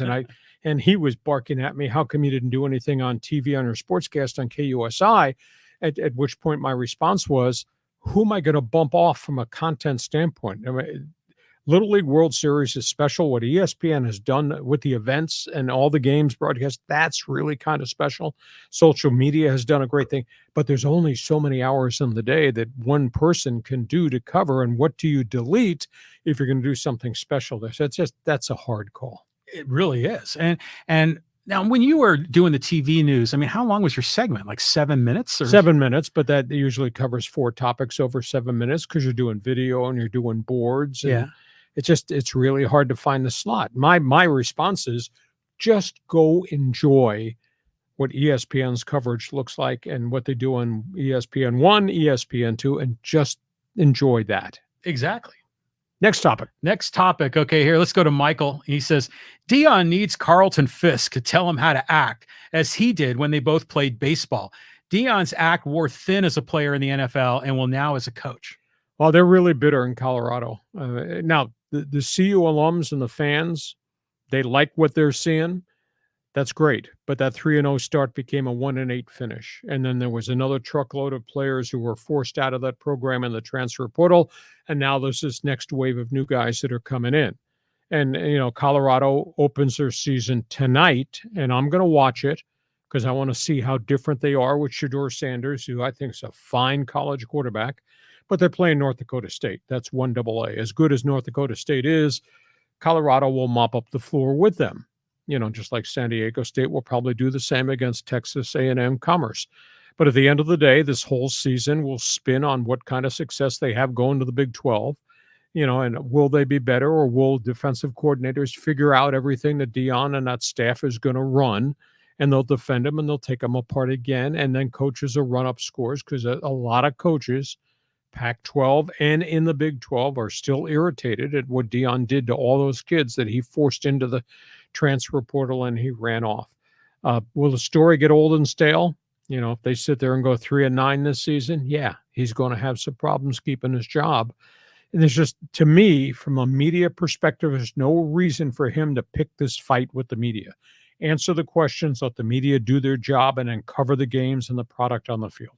And he was barking at me, how come you didn't do anything on TV on your sportscast on KUSI? At which point my response was, who am I going to bump off from a content standpoint? I mean, Little League World Series is special. What ESPN has done with the events and all the games broadcast, that's really kind of special. Social media has done a great thing, but there's only so many hours in the day that one person can do to cover. And what do you delete if you're going to do something special? That's a hard call. It really is. And now, when you were doing the TV news, I mean, how long was your segment? Like 7 minutes? 7 minutes, but that usually covers 4 topics over 7 minutes because you're doing video and you're doing boards. And it's really hard to find the slot. My response is just go enjoy what ESPN's coverage looks like and what they do on ESPN1, ESPN2, and just enjoy that. Exactly. Next topic. Okay, here, let's go to Michael. He says, Deion needs Carlton Fisk to tell him how to act, as he did when they both played baseball. Deion's act wore thin as a player in the NFL and will now as a coach. Well, they're really bitter in Colorado. Now, the CU alums and the fans, they like what they're seeing. That's great. But that 3-0 start became a 1-8 finish. And then there was another truckload of players who were forced out of that program in the transfer portal. And now there's this next wave of new guys that are coming in. And, Colorado opens their season tonight, and I'm going to watch it because I want to see how different they are with Shedeur Sanders, who I think is a fine college quarterback. But they're playing North Dakota State. That's 1AA. As good as North Dakota State is, Colorado will mop up the floor with them. Just like San Diego State will probably do the same against Texas A&M Commerce. But at the end of the day, this whole season will spin on what kind of success they have going to the Big 12. And will they be better, or will defensive coordinators figure out everything that Deion and that staff is going to run, and they'll defend them and they'll take them apart again. And then coaches will run up scores because a lot of coaches, Pac-12 and in the Big 12, are still irritated at what Deion did to all those kids that he forced into the transfer portal and he ran off. Will the story get old and stale? If they sit there and go 3-9 this season, yeah, he's going to have some problems keeping his job. And there's just, to me, from a media perspective, there's no reason for him to pick this fight with the media. Answer the questions, let the media do their job, and then cover the games and the product on the field.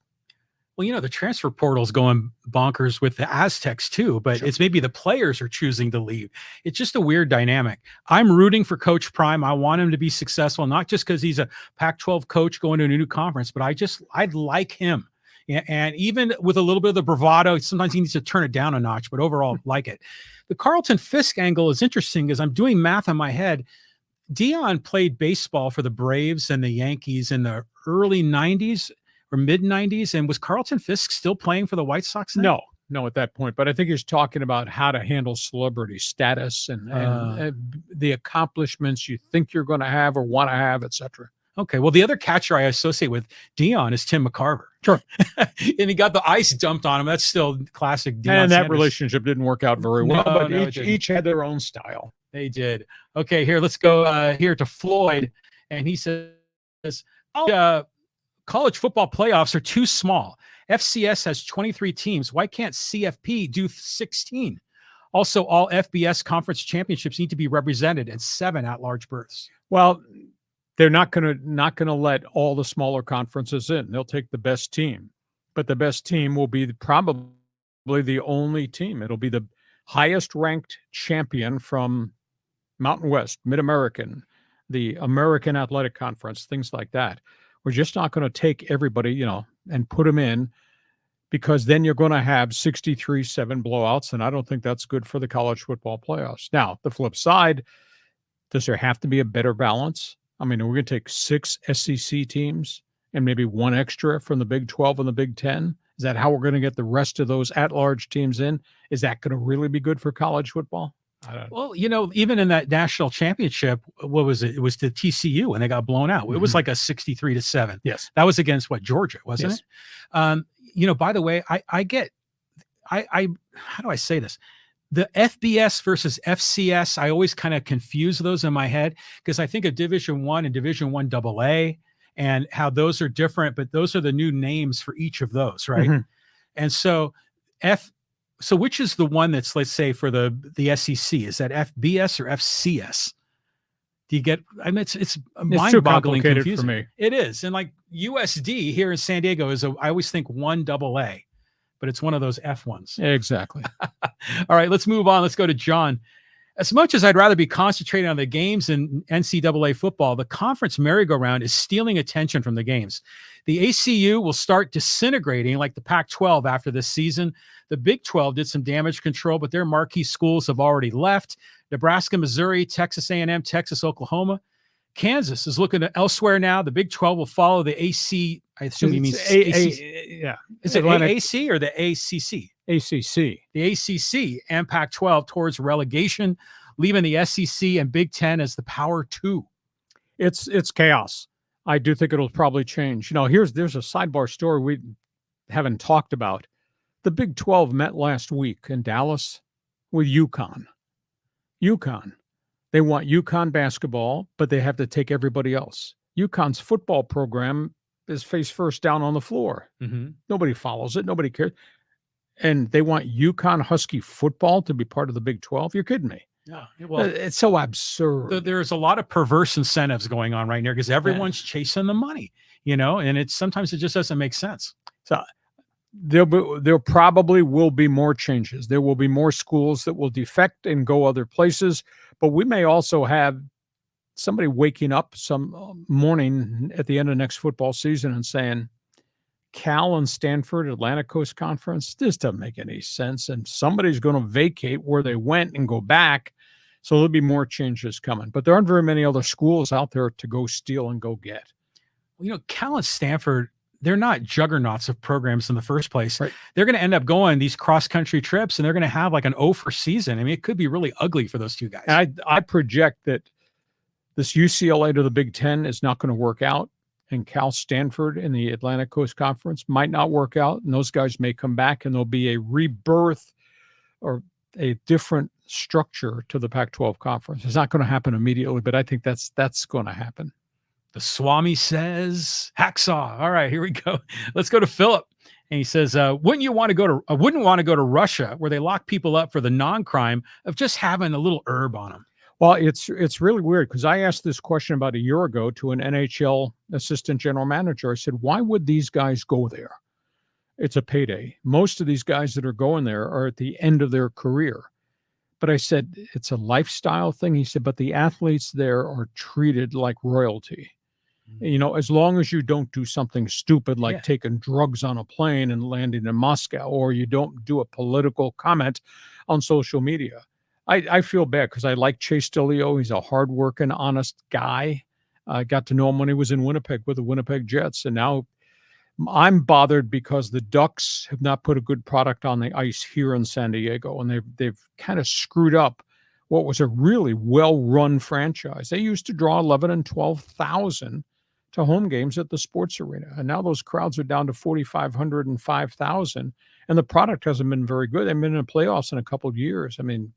Well, the transfer portal's going bonkers with the Aztecs too, but It's maybe the players are choosing to leave. It's just a weird dynamic. I'm rooting for Coach Prime. I want him to be successful, not just because he's a Pac-12 coach going to a new conference, but I'd like him. And even with a little bit of the bravado, sometimes he needs to turn it down a notch, but overall, like it. The Carlton Fisk angle is interesting because I'm doing math in my head. Deion played baseball for the Braves and the Yankees in the early 90s. Or mid-90s, and was Carlton Fisk still playing for the White Sox then? No, at that point. But I think he's talking about how to handle celebrity status and the accomplishments you think you're going to have or want to have, etc. Okay, well, the other catcher I associate with Deion is Tim McCarver. Sure. And he got the ice dumped on him. That's still classic Deion And that Sanders. Relationship didn't work out very well, but each had their own style. They did. Okay, here, let's go here to Floyd. And he says, college football playoffs are too small. FCS has 23 teams. Why can't CFP do 16? Also, all FBS conference championships need to be represented and 7 at-large berths. Well, they're not going to let all the smaller conferences in. They'll take the best team, but the best team will be probably the only team. It'll be the highest ranked champion from Mountain West, Mid-American, the American Athletic Conference, things like that. We're just not going to take everybody, and put them in, because then you're going to have 63-7 blowouts, and I don't think that's good for the college football playoffs. Now, the flip side, does there have to be a better balance? I mean, we're going to take 6 SEC teams and maybe 1 extra from the Big 12 and the Big 10. Is that how we're going to get the rest of those at-large teams in? Is that going to really be good for college football? Well, even in that national championship, what was it? It was the TCU, and they got blown out. It was like a 63-7. Yes. That was against Georgia, wasn't it? By the way, I how do I say this? The FBS versus FCS, I always kind of confuse those in my head because I think of Division I and Division I AA, and how those are different, but those are the new names for each of those, right? Mhm. And so so which is the one that's, let's say, for the SEC? Is that FBS or FCS? Do you get, I mean, it's mind-boggling complicated confusing. for me. It is. And like USD here in San Diego I always think 1AA, but it's one of those F ones. Exactly. All right, let's move on. Let's go to John. As much as I'd rather be concentrating on the games in NCAA football, the conference merry-go-round is stealing attention from the games. The ACU will start disintegrating like the Pac-12 after this season. The Big 12 did some damage control, but their marquee schools have already left. Nebraska, Missouri, Texas A&M, Texas, Oklahoma. Kansas is looking elsewhere now. The Big 12 will follow the AC. I assume he means yeah. Is it AAC or the ACC? ACC. The ACC and Pac-12 towards relegation, leaving the SEC and Big 10 as the Power 2. It's chaos. I do think it'll probably change. You know, there's a sidebar story we haven't talked about. The Big 12 met last week in Dallas with UConn. They want UConn basketball, but they have to take everybody else. UConn's football program is face first down on the floor. Mm-hmm. Nobody follows it. Nobody cares. And they want UConn Husky football to be part of the Big 12? You're kidding me. Yeah, well, it's so absurd. There's a lot of perverse incentives going on right now because everyone's chasing the money, and sometimes it just doesn't make sense. So there probably will be more changes. There will be more schools that will defect and go other places, but we may also have somebody waking up some morning at the end of next football season and saying, Cal and Stanford, Atlantic Coast Conference, this doesn't make any sense. And somebody's going to vacate where they went and go back. So there'll be more changes coming. But there aren't very many other schools out there to go steal and go get. Well, Cal and Stanford, they're not juggernauts of programs in the first place. Right. They're going to end up going these cross-country trips, and they're going to have like an O for season. I mean, it could be really ugly for those two guys. And I project that this UCLA to the Big Ten is not going to work out. And Cal Stanford in the Atlantic Coast Conference might not work out. And those guys may come back and there'll be a rebirth or a different structure to the Pac-12 conference. It's not going to happen immediately, but I think that's going to happen. The Swami says, hacksaw. All right, here we go. Let's go to Philip. And he says, wouldn't want to go to Russia where they lock people up for the non-crime of just having a little herb on them? Well, it's really weird because I asked this question about a year ago to an NHL assistant general manager. I said, why would these guys go there? It's a payday. Most of these guys that are going there are at the end of their career. But I said, it's a lifestyle thing. He said, but the athletes there are treated like royalty. Mm-hmm. As long as you don't do something stupid like taking drugs on a plane and landing in Moscow, or you don't do a political comment on social media. I feel bad because I like Chase Dillio. He's a hardworking, honest guy. I got to know him when he was in Winnipeg with the Winnipeg Jets. And now I'm bothered because the Ducks have not put a good product on the ice here in San Diego. And they've kind of screwed up what was a really well-run franchise. They used to draw 11 and 12,000 to home games at the sports arena. And now those crowds are down to 4,500 and 5,000. And the product hasn't been very good. They've been in the playoffs in a couple of years. I mean,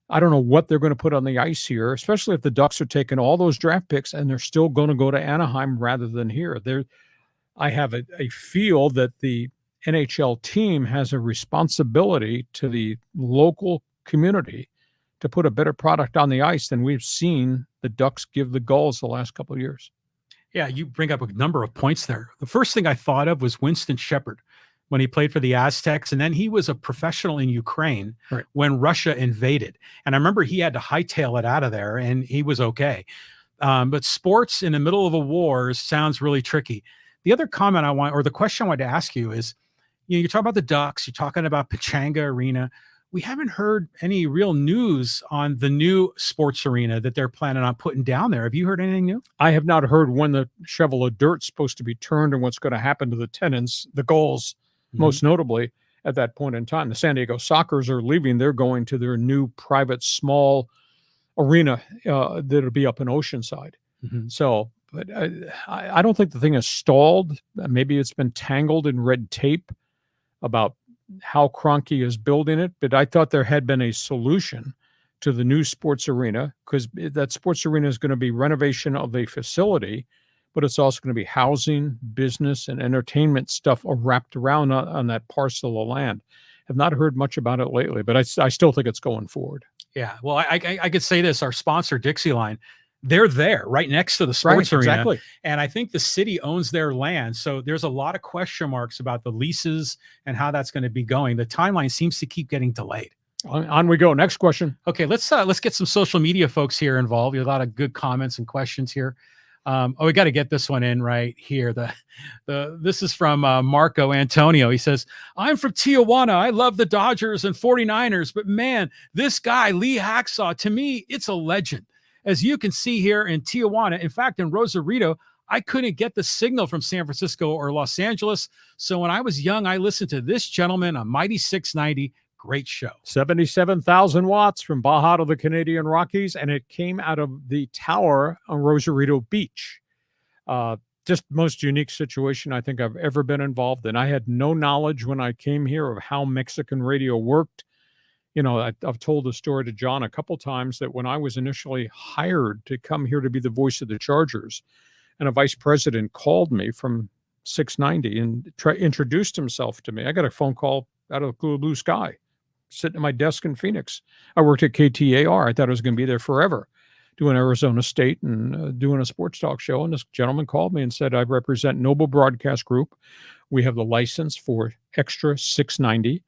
I don't know what they're going to put on the ice here, especially if the Ducks are taking all those draft picks and they're still going to go to Anaheim rather than here. I have a feel that the NHL team has a responsibility to the local community to put a better product on the ice than we've seen the Ducks give the Gulls the last couple of years. Yeah, you bring up a number of points there. The first thing I thought of was Winston Shepard when he played for the Aztecs, and then he was a professional in Ukraine when Russia invaded. And I remember he had to hightail it out of there, and he was okay. But sports in the middle of a war sounds really tricky. The other comment the question I wanted to ask you is, you're talking about the Ducks, you're talking about Pechanga Arena. We haven't heard any real news on the new sports arena that they're planning on putting down there. Have you heard anything new? I have not heard when the shovel of dirt's supposed to be turned and what's going to happen to the tenants, the Gulls. Most notably, at that point in time, the San Diego Sockers are leaving. They're going to their new private small arena that'll be up in Oceanside. Mm-hmm. So, but I don't think the thing is stalled. Maybe it's been tangled in red tape about how Kroenke is building it. But I thought there had been a solution to the new sports arena because that sports arena is going to be renovation of a facility. but it's also going to be housing, business, and entertainment stuff wrapped around on that parcel of land. Have not heard much about it lately, but I still think it's going forward. Yeah. Well, I could say this, our sponsor, DIXIELINE, they're there right next to the sports arena. Exactly. And I think the city owns their land. So there's a lot of question marks about the leases and how that's going to be going. The timeline seems to keep getting delayed. On we go. Next question. Okay, let's get some social media folks here involved. We have a lot of good comments and questions here. We got to get this one in right here. This is from Marco Antonio. He says, I'm from Tijuana. I love the Dodgers and 49ers, but man, this guy, Lee Hacksaw, to me, it's a legend. As you can see here in Tijuana, in fact, in Rosarito, I couldn't get the signal from San Francisco or Los Angeles. So when I was young, I listened to this gentleman on Mighty 690. Great show. 77,000 watts from Baja to the Canadian Rockies, and it came out of the tower on Rosarito Beach. Just most unique situation I think I've ever been involved in. I had no knowledge when I came here of how Mexican radio worked. You know, I've told the story to John a couple times that when I was initially hired to come here to be the voice of the Chargers, and a vice president called me from 690 and introduced himself to me. I got a phone call out of the blue sky, sitting at my desk in Phoenix. I worked at KTAR. I thought I was going to be there forever, doing Arizona State and doing a sports talk show. And this gentleman called me and said, I represent Noble Broadcast Group. We have the license for Extra 690.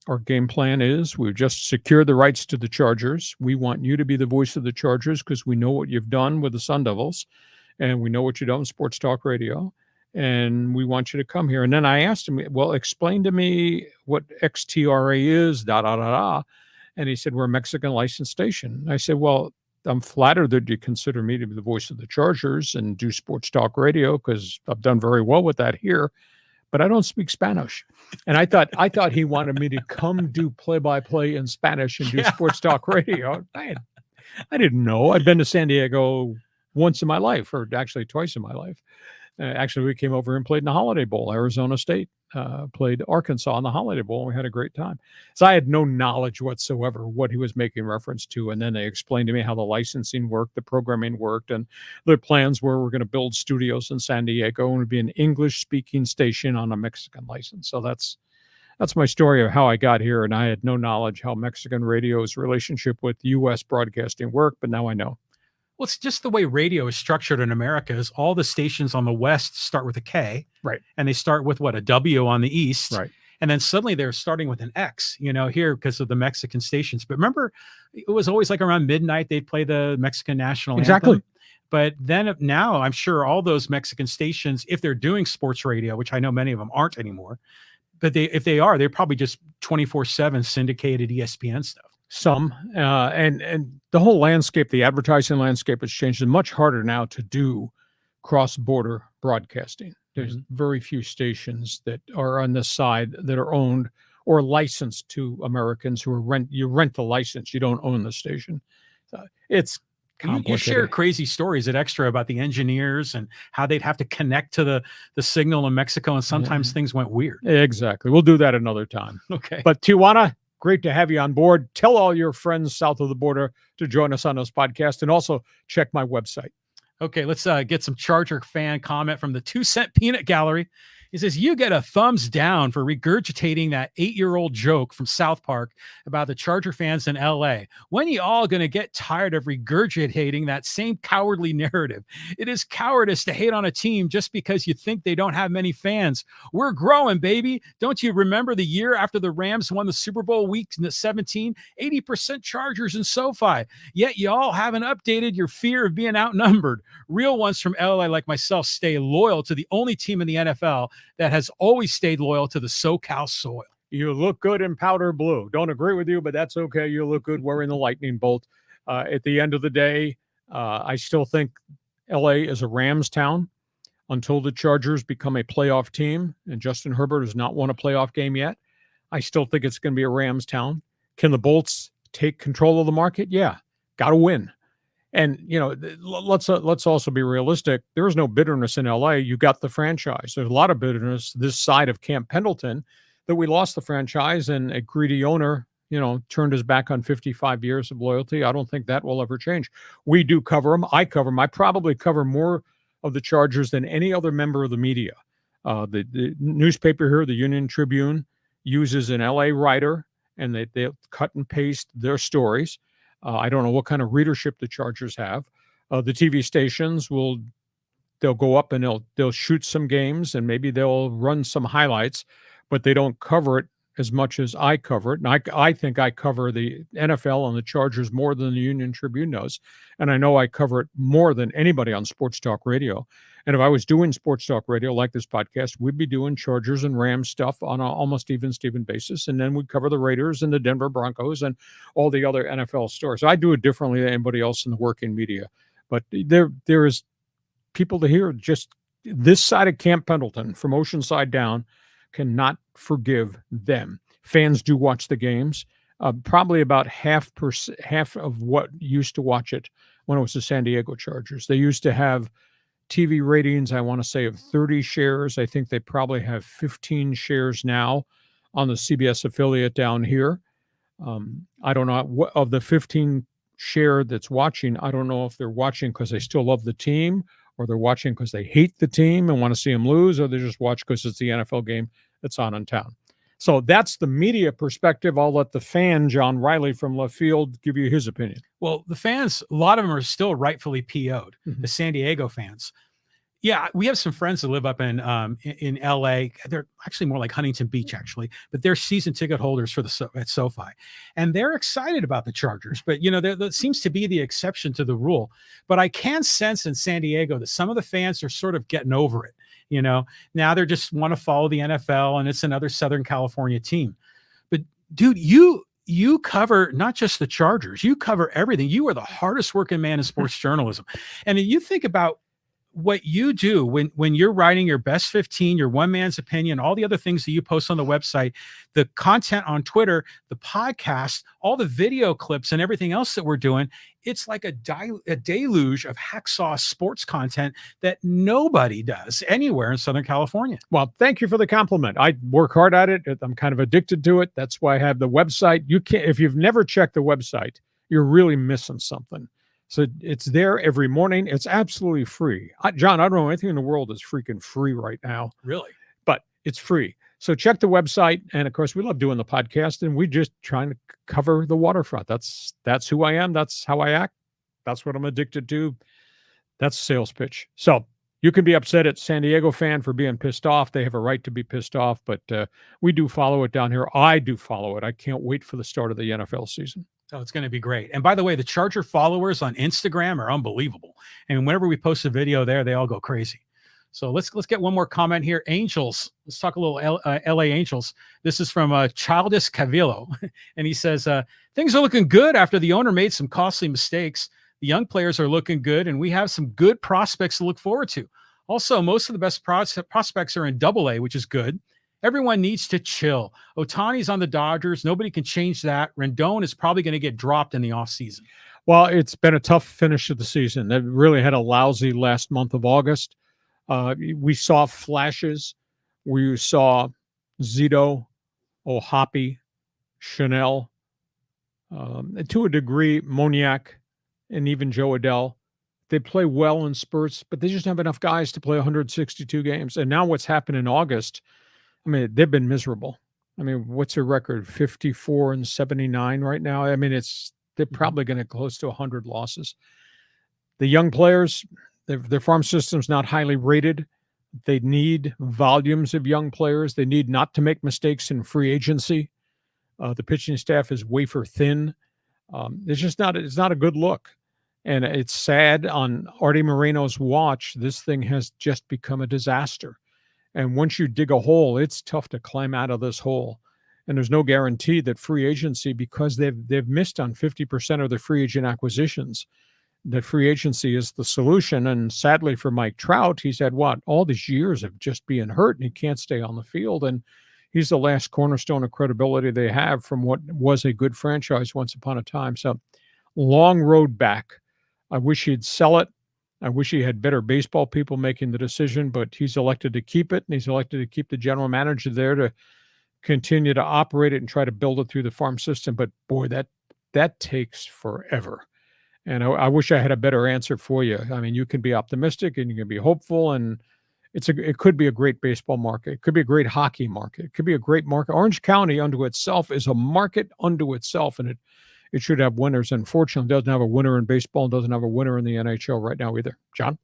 Our game plan is we've just secured the rights to the Chargers. We want you to be the voice of the Chargers because we know what you've done with the Sun Devils, and we know what you've done in sports talk radio. And we want you to come here. And then I asked him, well, explain to me what XTRA is, And he said, we're a Mexican licensed station. I said, well, I'm flattered that you consider me to be the voice of the Chargers and do sports talk radio because I've done very well with that here, but I don't speak Spanish. And I thought he wanted me to come do play-by-play in Spanish and do sports talk radio. I didn't know. I'd been to San Diego once in my life, or actually twice in my life. Actually, we came over and played in the Holiday Bowl. Arizona State played Arkansas in the Holiday Bowl, and we had a great time. So I had no knowledge whatsoever what he was making reference to, and then they explained to me how the licensing worked, the programming worked, and their plans were we're going to build studios in San Diego and it'd be an English-speaking station on a Mexican license. So that's my story of how I got here, and I had no knowledge how Mexican radio's relationship with U.S. broadcasting worked, but now I know. Well, it's just the way radio is structured in America is all the stations on the West start with a K. Right. And they start with a W on the East. Right. And then suddenly they're starting with an X, here because of the Mexican stations. But remember, it was always like around midnight, they'd play the Mexican national anthem. But then now I'm sure all those Mexican stations, if they're doing sports radio, which I know many of them aren't anymore, but if they are, they're probably just 24/7 syndicated ESPN stuff. Some, and the whole landscape, the advertising landscape has changed. It's much harder now to do cross-border broadcasting. There's very few stations that are on this side that are owned or licensed to Americans who are you rent the license. You don't own the station. So it's complicated. You share crazy stories at Extra about the engineers and how they'd have to connect to the signal in Mexico, and sometimes things went weird. Exactly. We'll do that another time. Okay. But Tijuana, great to have you on board. Tell all your friends south of the border to join us on this podcast, and also check my website. Okay, let's get some Charger fan comment from the 2-cent Peanut Gallery. He says, you get a thumbs down for regurgitating that 8-year-old joke from South Park about the Charger fans in LA. When you all going to get tired of regurgitating that same cowardly narrative? It is cowardice to hate on a team just because you think they don't have many fans. We're growing, baby. Don't you remember the year after the Rams won the Super Bowl week 17? 80% Chargers in SoFi. Yet you all haven't updated your fear of being outnumbered. Real ones from LA like myself stay loyal to the only team in the NFL that has always stayed loyal to the SoCal soil. You look good in powder blue. Don't agree with you, but that's okay. You look good wearing the lightning bolt. At the end of the day, I still think LA is a Rams town until the Chargers become a playoff team, and Justin Herbert has not won a playoff game yet. I still think it's going to be a Rams town. Can the Bolts take control of the market? Yeah, got to win. And, let's also be realistic. There is no bitterness in LA. You got the franchise. There's a lot of bitterness this side of Camp Pendleton that we lost the franchise, and a greedy owner, turned his back on 55 years of loyalty. I don't think that will ever change. We do cover them. I cover them. I probably cover more of the Chargers than any other member of the media. The newspaper here, the Union Tribune, uses an LA writer, and they cut and paste their stories. I don't know what kind of readership the Chargers have. The TV stations they'll go up and they'll shoot some games, and maybe they'll run some highlights, but they don't cover it as much as I cover it. And I think I cover the NFL and the Chargers more than the Union Tribune does. And I know I cover it more than anybody on sports talk radio. And if I was doing sports talk radio like this podcast, we'd be doing Chargers and Rams stuff on an almost even-Steven basis. And then we'd cover the Raiders and the Denver Broncos and all the other NFL stories. I do it differently than anybody else in the working media. But there is people to hear just this side of Camp Pendleton, from Oceanside down, cannot forgive them. Fans do watch the games. Probably about half of what used to watch it when it was the San Diego Chargers. They used to have TV ratings, I want to say, of 30 shares. I think they probably have 15 shares now on the CBS affiliate down here. I don't know what of the 15 share that's watching. I don't know if they're watching because they still love the team, or they're watching because they hate the team and want to see them lose, or they just watch because it's the NFL game that's on in town. So that's the media perspective. I'll let the fan, John Riley from left field, give you his opinion. Well, the fans, a lot of them are still rightfully PO'd, the San Diego fans. Yeah, we have some friends that live up in LA. They're actually more like Huntington Beach, actually, but they're season ticket holders for at SoFi, and they're excited about the Chargers. But that seems to be the exception to the rule. But I can sense in San Diego that some of the fans are sort of getting over it. Now they just want to follow the NFL, and it's another Southern California team. But dude, you cover not just the Chargers, you cover everything. You are the hardest working man in sports journalism, and you think about what you do when you're writing your best 15, your one man's opinion, all the other things that you post on the website, the content on Twitter, the podcast, all the video clips and everything else that we're doing. It's like a deluge of hacksaw sports content that nobody does anywhere in Southern California. Well, thank you for the compliment. I work hard at it. I'm kind of addicted to it. That's why I have the website. If you've never checked the website, you're really missing something. So it's there every morning. It's absolutely free. John, I don't know anything in the world that's freaking free right now. Really? But it's free. So check the website. And of course, we love doing the podcast, and we just trying to cover the waterfront. That's who I am. That's how I act. That's what I'm addicted to. That's a sales pitch. So you can be upset at San Diego fan for being pissed off. They have a right to be pissed off, but we do follow it down here. I do follow it. I can't wait for the start of the NFL season. Oh, it's going to be great. And by the way, the Charger followers on Instagram are unbelievable. And whenever we post a video there, they all go crazy. So let's get one more comment here. Angels. Let's talk a little LA Angels. This is from Childish Cavillo. And he says, things are looking good after the owner made some costly mistakes. The young players are looking good, and we have some good prospects to look forward to. Also, most of the best prospects are in AA, which is good. Everyone needs to chill. Ohtani's on the Dodgers. Nobody can change that. Rendon is probably going to get dropped in the offseason. Well, it's been a tough finish of the season. They really had a lousy last month of August. We saw flashes. We saw Zito, Ohapi, Chanel, to a degree, Moniak, and even Joe Adell. They play well in spurts, but they just have enough guys to play 162 games. And now what's happened in August, I mean, they've been miserable. I mean, what's their record? 54-79 right now. I mean, they're probably going to get close to 100 losses. The young players, their farm system's not highly rated. They need volumes of young players. They need not to make mistakes in free agency. The pitching staff is wafer thin. It's not a good look. And it's sad on Artie Moreno's watch. This thing has just become a disaster. And once you dig a hole, it's tough to climb out of this hole. And there's no guarantee that free agency, because they've missed on 50% of the free agent acquisitions, that free agency is the solution. And sadly for Mike Trout, he's had all these years of just being hurt, and he can't stay on the field. And he's the last cornerstone of credibility they have from what was a good franchise once upon a time. So long road back. I wish he'd sell it. I wish he had better baseball people making the decision, but he's elected to keep it, and he's elected to keep the general manager there to continue to operate it and try to build it through the farm system. But boy, that takes forever. And I wish I had a better answer for you. I mean, you can be optimistic and you can be hopeful, and it could be a great baseball market. It could be a great hockey market. It could be a great market. Orange County unto itself is a market unto itself, and it should have winners. Unfortunately, it doesn't have a winner in baseball and doesn't have a winner in the NHL right now either. John?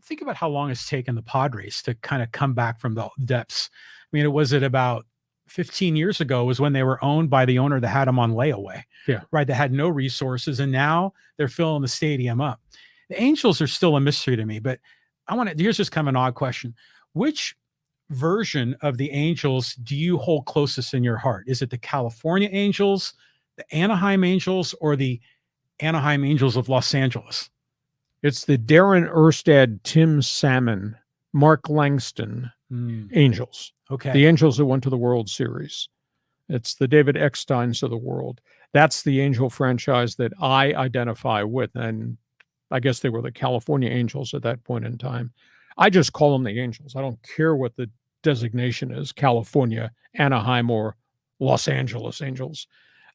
Think about how long it's taken the Padres to kind of come back from the depths. I mean, was it about 15 years ago was when they were owned by the owner that had them on layaway. Yeah. Right. They had no resources, and now they're filling the stadium up. The Angels are still a mystery to me, but here's just kind of an odd question. Which version of the Angels do you hold closest in your heart? Is it the California Angels, the Anaheim Angels, or the Anaheim Angels of Los Angeles? It's the Darren Erstad, Tim Salmon, Mark Langston Angels. Okay. The Angels that went to the World Series. It's the David Ecksteins of the world. That's the Angel franchise that I identify with. And I guess they were the California Angels at that point in time. I just call them the Angels. I don't care what the designation is, California, Anaheim, or Los Angeles Angels.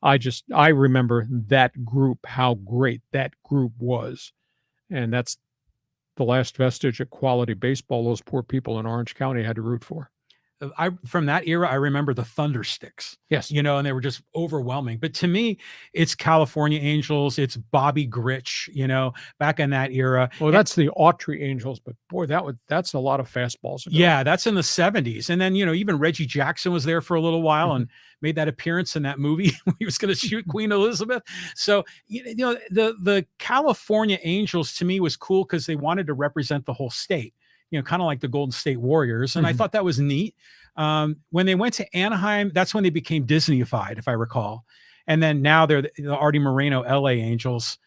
I remember that group, how great that group was. And that's the last vestige of quality baseball those poor people in Orange County had to root for. From that era, I remember the Thundersticks. Yes. And they were just overwhelming. But to me, it's California Angels. It's Bobby Grich, back in that era. Well, that's the Autry Angels, but boy, that's a lot of fastballs ago. Yeah, that's in the 70s. And then, even Reggie Jackson was there for a little while and made that appearance in that movie when he was going to shoot Queen Elizabeth. So, the California Angels to me was cool because they wanted to represent the whole state. Kind of like the Golden State Warriors. And I thought that was neat. When they went to Anaheim, that's when they became Disney-ified, if I recall. And then now they're the Artie Moreno LA Angels.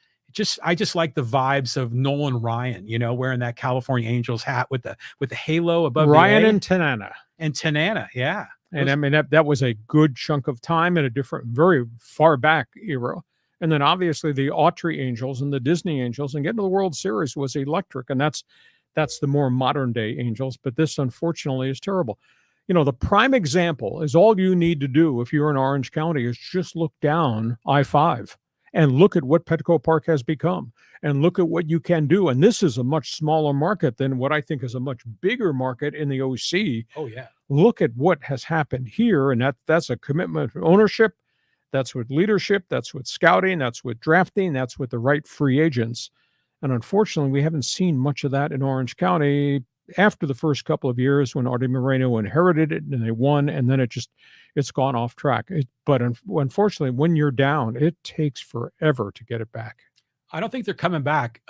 I just like the vibes of Nolan Ryan, wearing that California Angels hat with the halo above Ryan the A. and Tanana. And Tanana, yeah. And I mean, that was a good chunk of time in a different, very far back era. And then obviously the Autry Angels and the Disney Angels, and getting to the World Series was electric. And that's the more modern day Angels, but this unfortunately is terrible. The prime example is all you need to do if you're in Orange County is just look down I-5 and look at what Petco Park has become and look at what you can do. And this is a much smaller market than what I think is a much bigger market in the OC. Oh, yeah. Look at what has happened here. And that's a commitment to ownership. That's with leadership. That's with scouting. That's with drafting. That's with the right free agents. And unfortunately, we haven't seen much of that in Orange County after the first couple of years when Artie Moreno inherited it and they won, and then it's gone off track. But unfortunately, when you're down, it takes forever to get it back. I don't think they're coming back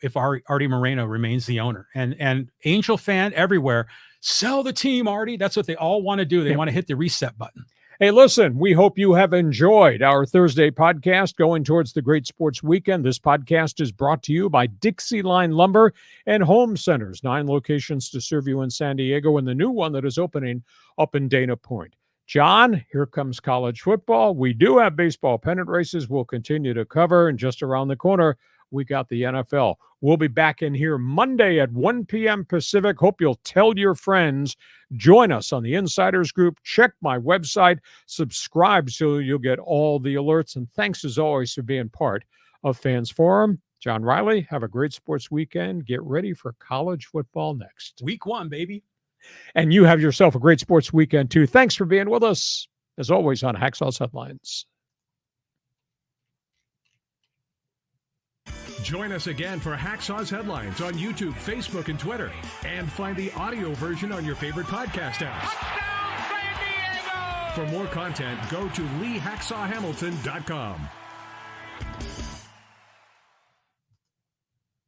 if Artie Moreno remains the owner. And Angel fan everywhere, sell the team, Artie. That's what they all want to do. They want to hit the reset button. Hey, listen, we hope you have enjoyed our Thursday podcast going towards the great sports weekend. This podcast is brought to you by DIXIELINE Lumber and Home Centers, 9 locations to serve you in San Diego, and the new one that is opening up in Dana Point. John, here comes college football. We do have baseball pennant races we'll continue to cover, and just around the corner, we got the NFL. We'll be back in here Monday at 1 p.m. Pacific. Hope you'll tell your friends. Join us on the Insiders Group. Check my website. Subscribe so you'll get all the alerts. And thanks, as always, for being part of Fans Forum. John Riley, have a great sports weekend. Get ready for college football next. Week 1, baby. And you have yourself a great sports weekend, too. Thanks for being with us, as always, on Hacksaw's Headlines. Join us again for Hacksaw's Headlines on YouTube, Facebook, and Twitter. And find the audio version on your favorite podcast apps. For more content, go to LeeHacksawHamilton.com.